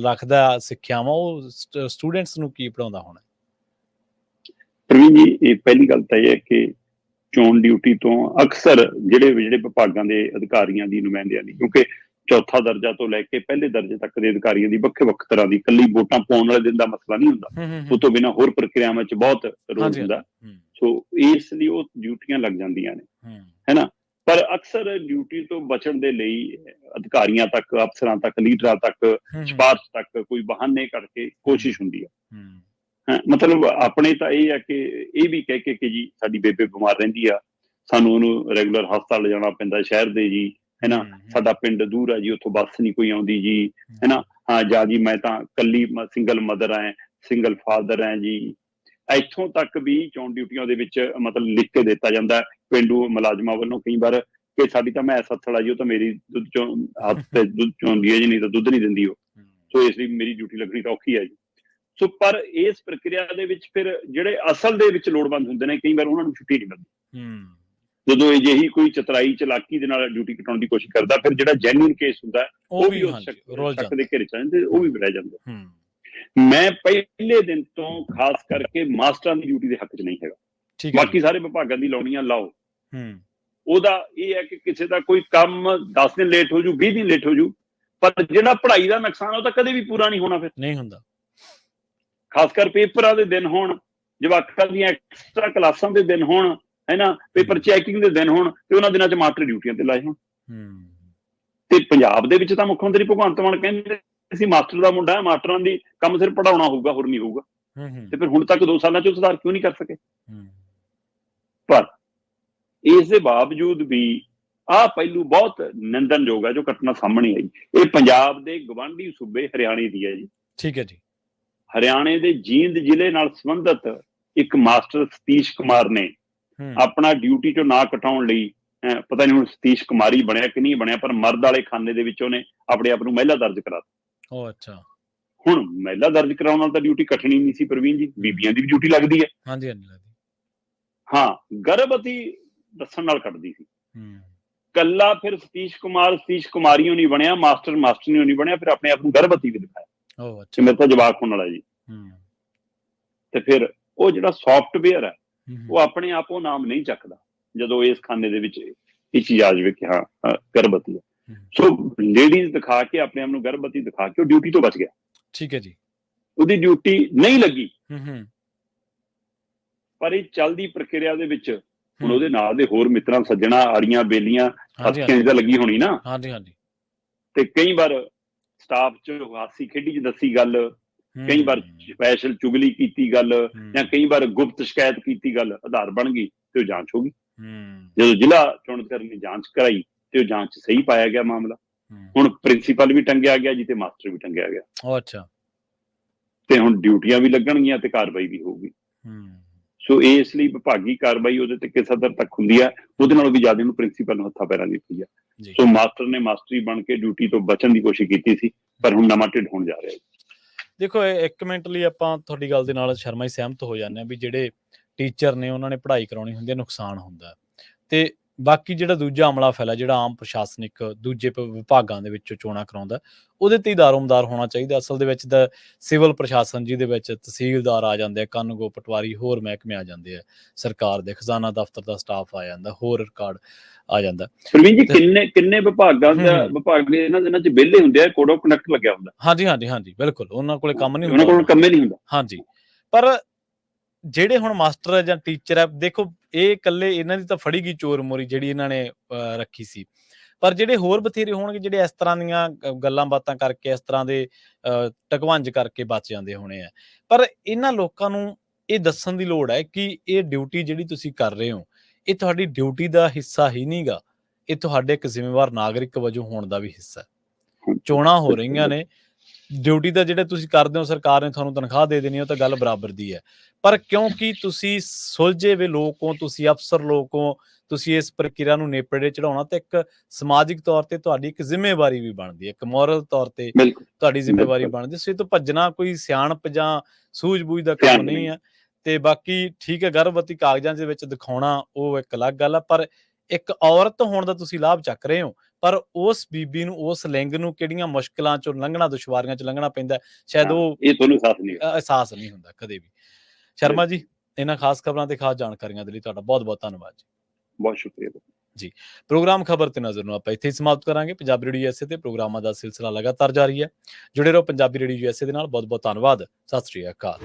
ਰੱਖਦਾ ਸਿੱਖਿਆਵਾਂ, ਉਹ ਸਟੂਡੈਂਟਸ ਨੂੰ ਕੀ ਪੜਾਉਂਦਾ ਹੋਣਾ? ਪ੍ਰਵੀਨ ਜੀ, ਇਹ ਪਹਿਲੀ ਗੱਲ ਤਾਂ ਇਹ ਹੈ ਕਿ ਚੋਣ ਡਿਊਟੀ ਤੋਂ ਅਕਸਰ ਜਿਹੜੇ ਵਿਭਾਗਾਂ ਦੇ ਅਧਿਕਾਰੀਆਂ ਦੀ, ਨੁਮਾਇੰਦਿਆਂ ਦੀ, ਕਿਉਂਕਿ ਚੌਥਾ ਦਰਜਾ ਤੋਂ ਲੈ ਕੇ ਪਹਿਲੇ ਦਰਜੇ ਤੱਕ ਦੇ ਅਧਿਕਾਰੀਆਂ ਦੀ ਵੱਖ ਤਰ੍ਹਾਂ ਦੀ, ਇਕੱਲੀ ਵੋਟਾਂ ਪਾਉਣ ਵਾਲੇ ਦਿਨ ਦਾ ਮਸਲਾ ਨਹੀਂ ਹੁੰਦਾ, ਉਹ ਤੋਂ ਬਿਨਾਂ ਹੋਰ ਪ੍ਰਕਿਰਿਆਵਾਂ 'ਚ ਬਹੁਤ ਰੋਲ ਹੁੰਦਾ। ਸੋ ਇਸ ਲਈ ਉਹ ਡਿਊਟੀਆਂ ਲੱਗ ਜਾਂਦੀਆਂ ਨੇ, ਹੈਨਾ। ਪਰ ਅਕਸਰ ਡਿਊਟੀ ਤੋਂ ਬਚਣ ਦੇ ਲਈ ਅਧਿਕਾਰੀਆਂ ਤੱਕ, ਅਫਸਰਾਂ ਤੱਕ, ਲੀਡਰਾਂ ਤੱਕ, ਸਿਫਾਰਸ਼ ਤੱਕ ਕੋਈ ਬਹਾਨੇ ਕਰਕੇ ਕੋਸ਼ਿਸ਼ ਹੁੰਦੀ ਹੈ। ਮਤਲਬ ਆਪਣੇ ਤਾਂ ਇਹ ਹੈ ਕਿ ਇਹ ਵੀ ਕਹਿ ਕੇ ਕਿ ਜੀ ਸਾਡੀ ਬੇਬੇ ਬਿਮਾਰ ਰਹਿੰਦੀ ਆ, ਸਾਨੂੰ ਉਹਨੂੰ ਰੈਗੂਲਰ ਹਸਪਤਾਲ ਲਿਜਾਣਾ ਪੈਂਦਾ ਸ਼ਹਿਰ ਦੇ ਜੀ, ਹੈਨਾ, ਸਾਡਾ ਪਿੰਡ ਦੂਰ ਆ ਜੀ, ਉੱਥੋਂ ਬੱਸ ਨਹੀਂ ਕੋਈ ਆਉਂਦੀ ਜੀ, ਹੈਨਾ, ਹਾਂ ਜਾਂ ਜੀ ਮੈਂ ਤਾਂ ਕੱਲੀ ਸਿੰਗਲ ਮਦਰ ਐ, ਸਿੰਗਲ ਫਾਦਰ ਐ ਜੀ। ਇੱਥੋਂ ਤੱਕ ਵੀ ਚੋਣ ਡਿਊਟੀਆਂ ਦੇ ਵਿੱਚ ਮਤਲਬ ਲਿਖ ਕੇ ਦਿੱਤਾ ਜਾਂਦਾ ਪੇਂਡੂ ਮੁਲਾਜ਼ਮਾਂ ਵੱਲੋਂ ਕਈ ਵਾਰ ਕਿ ਸਾਡੀ ਤਾਂ ਮੈਂਸ ਹੱਥੜਾ ਜੀ, ਉਹ ਤਾਂ ਮੇਰੀ ਦੁੱਧ ਚੋਂ ਹੱਥ ਤੇ ਦੁੱਧ ਚੋਂਦੀ ਹੈ ਜੀ, ਨਹੀਂ ਤਾਂ ਦੁੱਧ ਨਹੀਂ ਦਿੰਦੀ ਉਹ, ਸੋ ਇਸ ਲਈ ਮੇਰੀ ਡਿਊਟੀ ਲੱਗਣੀ ਤਾਂ ਔਖੀ ਹੈ ਜੀ। ਸੋ ਪਰ ਇਸ ਪ੍ਰਕਿਰਿਆ ਦੇ ਵਿੱਚ ਫਿਰ ਜਿਹੜੇ ਅਸਲ ਦੇ ਵਿੱਚ ਲੋੜਵੰਦ ਹੁੰਦੇ ਨੇ, ਕਈ ਵਾਰ ਉਹਨਾਂ ਨੂੰ ਛੁੱਟੀ ਨਹੀਂ ਮਿਲਦੀ। ਜਦੋਂ ਅਜਿਹੀ ਕੋਈ ਚਤਰਾਈ ਚਲਾਕੀ ਦੇ ਨਾਲ ਡਿਊਟੀ ਕਟਾਉਣ ਦੀ ਕੋਸ਼ਿਸ਼ ਕਰਦਾ, ਫਿਰ ਜਿਹੜਾ ਜੈਨੂਇਨ ਕੇਸ ਹੁੰਦਾ ਉਹ ਵੀ ਉਸ ਸ਼ੱਕ ਦੇ ਘੇਰੇ 'ਚ ਆ ਜਾਂਦੇ, ਉਹ ਵੀ ਰਹਿ ਜਾਂਦਾ। ਮੈਂ ਪਹਿਲੇ ਦਿਨ ਤੋਂ ਖਾਸ ਕਰਕੇ ਮਾਸਟਰਾਂ ਦੀ ਡਿਊਟੀ ਦੇ ਹੱਕ 'ਚ ਨਹੀਂ ਹੈਗਾ, ਬਾਕੀ ਸਾਰੇ ਵਿਭਾਗਾਂ ਦੀ ਲਾਉਣੀਆਂ ਲਾਓ। ਉਹਦਾ ਇਹ ਹੈ ਕਿ ਕਿਸੇ ਦਾ ਕੋਈ ਕੰਮ 10 ਦਿਨ ਲੇਟ ਹੋ ਜੂ, 20 ਦਿਨ ਲੇਟ ਹੋ ਜੂ, ਪਰ ਜਿਹੜਾ ਪੜ੍ਹਾਈ ਦਾ ਨੁਕਸਾਨ ਉਹ ਤਾਂ ਕਦੇ ਵੀ ਪੂਰਾ ਨਹੀਂ ਹੋਣਾ। ਫਿਰ ਨਹੀਂ ਹੁੰਦਾ, ਖਾਸ ਕਰ ਪੇਪਰਾਂ ਦੇ ਦਿਨ ਹੋਣ, ਜਵਾਕਾਂ ਦੀਆਂ ਐਕਸਟਰਾ ਕਲਾਸਾਂ ਦੇ ਦਿਨ ਹੋਣ, ਹੈਨਾ, ਪੇਪਰ ਚੈਕਿੰਗ ਦੇ ਦਿਨ ਹੋਣ, ਤੇ ਉਹਨਾਂ ਦਿਨਾਂ 'ਚ ਮਾਸਟਰ ਡਿਊਟੀਆਂ ਤੇ ਲਾਏ ਹੋਣ। ਤੇ ਪੰਜਾਬ ਦੇ ਵਿੱਚ ਤਾਂ ਮੁੱਖ ਮੰਤਰੀ ਭਗਵੰਤ ਮਾਨ ਕਹਿੰਦੇ ਅਸੀਂ ਮਾਸਟਰ ਦਾ ਮੁੰਡਾ ਹੈ, ਮਾਸਟਰਾਂ ਦੀ ਕੰਮ ਸਿਰਫ ਪੜ੍ਹਾਉਣਾ ਹੋਊਗਾ, ਹੋਰ ਨਹੀਂ ਹੋਊਗਾ। ਤੇ ਫਿਰ ਹੁਣ ਤੱਕ 2 ਸਾਲਾਂ 'ਚ ਸੁਧਾਰ ਕਿਉਂ ਨਹੀਂ ਕਰ ਸਕੇ? ਪਰ ਇਸ ਦੇ ਬਾਵਜੂਦ ਵੀ ਆਹ ਪਹਿਲੂ ਬਹੁਤ ਨਿੰਦਣਯੋਗ ਹੈ ਜੋ ਘਟਨਾ ਸਾਹਮਣੇ ਆਈ। ਇਹ ਪੰਜਾਬ ਦੇ ਗਵਾਂਢੀ ਸੂਬੇ ਹਰਿਆਣੇ ਦੀ ਹੈ ਜੀ। ਠੀਕ ਹੈ ਜੀ। ਹਰਿਆਣੇ ਦੇ ਜੀਂਦ ਜ਼ਿਲ੍ਹੇ ਨਾਲ ਸੰਬੰਧਿਤ ਇੱਕ ਮਾਸਟਰ ਸਤੀਸ਼ ਕੁਮਾਰ ਨੇ ਆਪਣਾ ਡਿਊਟੀ ਚੋਂ ਨਾ ਕਟਾਉਣ ਲਈ, ਪਤਾ ਨਹੀਂ ਹੁਣ ਸਤੀਸ਼ ਕੁਮਾਰੀ ਬਣਿਆ ਕਿ ਨਹੀਂ ਬਣਿਆ, ਪਰ ਮਰਦ ਵਾਲੇ ਖਾਨੇ ਦੇ ਵਿੱਚ ਉਹਨੇ ਆਪਣੇ ਆਪ ਨੂੰ ਮਹਿਲਾ ਦਰਜ ਕਰਾ ਦਿੱਤਾ। ਉਹ ਅੱਛਾ। ਹੁਣ ਮਹਿਲਾ ਦਰਜ ਕਰਾਉਣ ਨਾਲ ਤਾਂ ਡਿਊਟੀ ਕੱਟਣੀ ਨਹੀਂ ਸੀ ਪ੍ਰਵੀਨ ਜੀ, ਬੀਬੀਆਂ ਦੀ ਵੀ ਡਿਊਟੀ ਲੱਗਦੀ ਹੈ। ਹਾਂਜੀ ਹਾਂਜੀ। ਹਾਂ, ਗਰਭਵਤੀ ਦੱਸਣ ਨਾਲ ਕੱਟਦੀ ਸੀ। ਕੱਲਾ ਫਿਰ ਸਤੀਸ਼ ਕੁਮਾਰੀਓ ਨਹੀਂ ਬਣਿਆ, ਮਾਸਟਰ ਨਹੀਂ ਬਣਿਆ, ਫਿਰ ਆਪਣੇ ਆਪ ਨੂੰ ਗਰਭਵਤੀ ਵੀ ਦਿਖਾਇਆ ਕਿ ਮੇਰੇ ਤਾਂ ਜਵਾਕ ਹੋਣ ਵਾਲਾ ਜੀ। ਤੇ ਫਿਰ ਉਹ ਜਿਹੜਾ ਸੌਫਟਵੇਅਰ ਹੈ ਉਹ ਆਪਣੇ ਆਪ ਉਹ ਨਾਮ ਨਹੀਂ ਚੱਕਦਾ ਜਦੋਂ ਇਸ ਖਾਨੇ ਦੇ ਵਿੱਚ ਇਹ ਚੀਜ਼ ਆ ਜਾਵੇ ਕਿ ਹਾਂ ਗਰਭਵਤੀ ਹੈ। ਸੋ ਲੇਡੀਜ਼ ਦਿਖਾ ਕੇ, ਆਪਣੇ ਆਪ ਨੂੰ ਗਰਭਵਤੀ ਦਿਖਾ ਕੇ ਉਹ ਡਿਊਟੀ ਤੋਂ ਬਚ ਗਿਆ। ਠੀਕ ਹੈ ਜੀ। ਉਹਦੀ ਡਿਊਟੀ ਨਹੀਂ ਲੱਗੀ, ਪਰ ਇਹ ਚੱਲਦੀ ਪ੍ਰਕਿਰਿਆ ਦੇ ਵਿੱਚ ਹੁਣ ਉਹਦੇ ਨਾਲ ਦੇ ਹੋਰ ਮਿੱਤਰਾਂ, ਸੱਜਣਾ, ਆੜੀਆਂ, ਬੇਲੀਆਂ, ਹੱਥੀਆਂ ਤਾਂ ਲੱਗੀ ਹੋਣੀ ਨਾ। ਹਾਂਜੀ ਹਾਂਜੀ। ਤੇ ਕਈ ਵਾਰ ਸਟਾਫ 'ਚ ਹਾਸੀ ਖੇਡੀ 'ਚ ਦੱਸੀ ਗੱਲ, ਕਈ ਵਾਰ ਸਪੈਸ਼ਲ ਚੁਗਲੀ ਕੀਤੀ ਗੱਲ, ਜਾਂ ਕਈ ਵਾਰ ਗੁਪਤ ਸ਼ਿਕਾਇਤ ਕੀਤੀ ਗੱਲ, ਆਧਾਰ ਬਣ ਗਈ ਤੇ ਉਹ ਜਾਂਚ ਹੋ ਗਈ। ਜਦੋਂ ਜ਼ਿਲ੍ਹਾ ਚੋਣ ਅਧਿਕਾਰੀ ਨੇ ਜਾਂਚ ਕਰਾਈ ਤੇ ਉਹ ਜਾਂਚ 'ਚ ਸਹੀ ਪਾਇਆ ਗਿਆ ਮਾਮਲਾ। ਹੁਣ ਪ੍ਰਿੰਸੀਪਲ ਵੀ ਟੰਗਿਆ ਗਿਆ ਜੀ ਤੇ ਮਾਸਟਰ ਵੀ ਟੰਗਿਆ ਗਿਆ। ਅੱਛਾ। ਤੇ ਹੁਣ ਡਿਊਟੀਆਂ ਵੀ ਲੱਗਣਗੀਆਂ ਤੇ ਕਾਰਵਾਈ ਵੀ ਹੋਊਗੀ। ਸੋ ਇਸ ਲਈ ਵਿਭਾਗੀ ਕਾਰਵਾਈ ਉਹਦੇ ਤੇ ਕਿਸ ਹੱਦ ਤੱਕ ਹੁੰਦੀ ਹੈ, ਉਹਦੇ ਨਾਲੋਂ ਵੀ ਜ਼ਿਆਦਾ ਨੂੰ ਪ੍ਰਿੰਸੀਪਲ ਨੂੰ ਹੱਥਾਂ ਪੈਰਾਂ ਦੀ ਪਈ ਆ। ਸੋ ਮਾਸਟਰ ਨੇ ਮਾਸਟਰੀ ਬਣ ਕੇ ਡਿਊਟੀ ਤੋਂ ਬਚਣ ਦੀ ਕੋਸ਼ਿਸ਼ ਕੀਤੀ ਸੀ, ਪਰ ਹੁਣ ਨਵਾਂ ਢਿੱਡ ਹੋਣ ਜਾ ਰਿਹਾ। ਦੇਖੋ, 1 ਮਿੰਟ ਲਈ ਆਪਾਂ ਤੁਹਾਡੀ ਗੱਲ ਦੇ ਨਾਲ ਸ਼ਰਮਾ ਹੀ ਸਹਿਮਤ ਹੋ ਜਾਂਦੇ ਹਾਂ ਵੀ ਜਿਹੜੇ ਟੀਚਰ ਨੇ ਉਹਨਾਂ ਨੇ ਪੜ੍ਹਾਈ ਕਰਾਉਣੀ ਹੁੰਦੀ ਹੈ, ਨੁਕਸਾਨ ਹੁੰਦਾ। ਤੇ ਬਾਕੀ ਜਿਹੜਾ ਦੂਜਾ ਅਮਲਾ ਫੈਲਾ, ਜਿਹੜਾ ਆਮ ਪ੍ਰਸ਼ਾਸਨਿਕ ਦੂਜੇ ਵਿਭਾਗਾਂ ਦੇ ਵਿੱਚੋਂ ਚੋਣਾਂ ਕਰਾਉਂਦਾ, ਉਹਦੇ ਤੇ ਹੀ ਦਾਰੋਮਦਾਰ ਹੋਣਾ ਚਾਹੀਦਾ। ਅਸਲ ਦੇ ਵਿੱਚ ਤਾਂ ਸਿਵਲ ਪ੍ਰਸ਼ਾਸਨ ਜਿਹਦੇ ਵਿੱਚ ਤਹਿਸੀਲਦਾਰ ਆ ਜਾਂਦੇ ਆ, ਕਾਨੂੰਗੋ, ਪਟਵਾਰੀ, ਹੋਰ ਮਹਿਕਮੇ ਆ ਜਾਂਦੇ ਆ, ਸਰਕਾਰ ਦੇ ਖਜ਼ਾਨਾ ਦਫ਼ਤਰ ਦਾ ਸਟਾਫ ਆ ਜਾਂਦਾ, ਹੋਰ ਰਿਕਾਰਡ ਆ ਜਾਂਦਾ। ਪ੍ਰਵੀਨ ਜੀ, ਕਿੰਨੇ ਵਿਭਾਗਾਂ ਦਾ ਵਿਭਾਗ ਇਹਨਾਂ ਦਿਨਾਂ 'ਚ ਵਿਹਲੇ ਹੁੰਦੇ ਆ, ਕੋਡ ਆਫ ਕੰਡਕਟ ਲੱਗਿਆ ਹੁੰਦਾ। ਹਾਂਜੀ ਹਾਂਜੀ ਹਾਂਜੀ, ਬਿਲਕੁਲ। ਉਹਨਾਂ ਕੋਲੇ ਕੰਮ ਨਹੀਂ ਹੁੰਦਾ, ਉਹਨਾਂ ਕੋਲ ਕੰਮ ਹੀ ਨਹੀਂ ਹੁੰਦਾ। ਹਾਂਜੀ। ਪਰ ਜਿਹੜੇ ਹੁਣ ਮਾਸਟਰ ਹੈ ਜਾਂ ਟੀਚਰ ਹੈ, ਦੇਖੋ ਇਹ ਇਕੱਲੇ ਇਹਨਾਂ ਦੀ ਤਾਂ ਫੜੀ ਗਈ ਚੋਰ ਮੋਰੀ ਜਿਹੜੀ ਇਹਨਾਂ ਨੇ ਰੱਖੀ ਸੀ, ਪਰ ਜਿਹੜੇ ਹੋਰ ਬਥੇਰੇ ਹੋਣਗੇ ਜਿਹੜੇ ਇਸ ਤਰ੍ਹਾਂ ਦੀਆਂ ਗੱਲਾਂ ਬਾਤਾਂ ਕਰਕੇ, ਇਸ ਤਰ੍ਹਾਂ ਦੇ ਟਕਵੰਜ ਕਰਕੇ ਬਚ ਜਾਂਦੇ ਹੋਣੇ ਆ। ਪਰ ਇਹਨਾਂ ਲੋਕਾਂ ਨੂੰ ਇਹ ਦੱਸਣ ਦੀ ਲੋੜ ਹੈ ਕਿ ਇਹ ਡਿਊਟੀ ਜਿਹੜੀ ਤੁਸੀਂ ਕਰ ਰਹੇ ਹੋ, ਇਹ ਤੁਹਾਡੀ ਡਿਊਟੀ ਦਾ ਹਿੱਸਾ ਹੀ ਨਹੀਂ ਗਾ, ਇਹ ਤੁਹਾਡੇ ਇੱਕ ਜ਼ਿੰਮੇਵਾਰ ਨਾਗਰਿਕ ਵਜੋਂ ਹੋਣ ਦਾ ਵੀ ਹਿੱਸਾ ਹੈ। ਚੋਣਾਂ ਹੋ ਰਹੀਆਂ ਨੇ, ਡਿਊਟੀ ਤਾਂ ਜਿਹੜੇ ਤੁਸੀਂ ਕਰਦੇ ਹੋ, ਸਰਕਾਰ ਨੇ ਤੁਹਾਨੂੰ ਤਨਖਾਹ ਦੇ ਦੇਣੀ, ਉਹ ਤਾਂ ਗੱਲ ਬਰਾਬਰ ਦੀ ਹੈ, ਪਰ ਕਿਉਂਕਿ ਤੁਸੀਂ ਸੁਲਝੇ ਵੇ ਲੋਕ ਹੋ, ਤੁਸੀਂ ਅਫਸਰ ਲੋਕ ਹੋ, ਤੁਸੀਂ ਇਸ ਪ੍ਰਕਿਰਿਆ ਨੂੰ ਨੇਪਰੇ ਚੜਾਉਣਾ ਤੇ ਇੱਕ ਸਮਾਜਿਕ ਤੌਰ ਤੇ ਤੁਹਾਡੀ ਇੱਕ ਜ਼ਿੰਮੇਵਾਰੀ ਵੀ ਬਣਦੀ ਹੈ, ਇੱਕ ਮੋਰਲ ਤੌਰ ਤੇ ਤੁਹਾਡੀ ਜ਼ਿੰਮੇਵਾਰੀ ਬਣਦੀ। ਸੋ ਇਹ ਤੋਂ ਭੱਜਣਾ ਕੋਈ ਸਿਆਣਪ ਜਾਂ ਸੂਝ-ਬੂਝ ਦਾ ਕੰਮ ਨਹੀਂ ਹੈ। ਤੇ ਬਾਕੀ ਠੀਕ ਹੈ, ਗਰਭਵਤੀ ਕਾਗਜ਼ਾਂ ਦੇ ਵਿੱਚ ਦਿਖਾਉਣਾ ਉਹ ਇੱਕ ਅਲੱਗ ਗੱਲ ਆ, ਪਰ ਇੱਕ ਔਰਤ ਹੋਣ ਦਾ ਤੁਸੀਂ ਲਾਭ ਚੱਕ ਰਹੇ ਹੋ, ਪਰ ਉਸ ਬੀਬੀ ਨੂੰ, ਉਸ ਲਿੰਗ ਨੂੰ ਕਿਹੜੀਆਂ ਮੁਸ਼ਕਲਾਂ ਚੋਂ ਲੰਘਣਾ, ਦੁਸ਼ਵਾਰੀਆਂ ਚੋਂ ਲੰਘਣਾ ਪੈਂਦਾ, ਸ਼ਾਇਦ ਉਹ ਤੁਹਾਨੂੰ ਅਹਿਸਾਸ ਨਹੀਂ ਹੁੰਦਾ ਕਦੇ ਵੀ। ਸ਼ਰਮਾ ਜੀ, ਇਹਨਾਂ ਖਾਸ ਖਬਰਾਂ ਤੇ ਖਾਸ ਜਾਣਕਾਰੀਆਂ ਦੇ ਲਈ ਤੁਹਾਡਾ ਬਹੁਤ ਬਹੁਤ ਧੰਨਵਾਦ ਜੀ। ਬਹੁਤ ਸ਼ੁਕਰੀਆ ਜੀ। ਪ੍ਰੋਗਰਾਮ ਖਬਰ ਤੇ ਨਜ਼ਰ ਨੂੰ ਆਪਾਂ ਇੱਥੇ ਹੀ ਸਮਾਪਤ ਕਰਾਂਗੇ। ਪੰਜਾਬੀ ਰੇਡੀਓ USA ਤੇ ਪ੍ਰੋਗਰਾਮਾਂ ਦਾ ਸਿਲਸਿਲਾ ਲਗਾਤਾਰ ਜਾਰੀ ਹੈ। ਜੁੜੇ ਰਹੋ ਪੰਜਾਬੀ ਰੇਡੀਓ USA ਦੇ ਨਾਲ। ਬਹੁਤ ਬਹੁਤ ਧੰਨਵਾਦ। ਸਤਿ ਸ਼੍ਰੀ ਅਕਾਲ।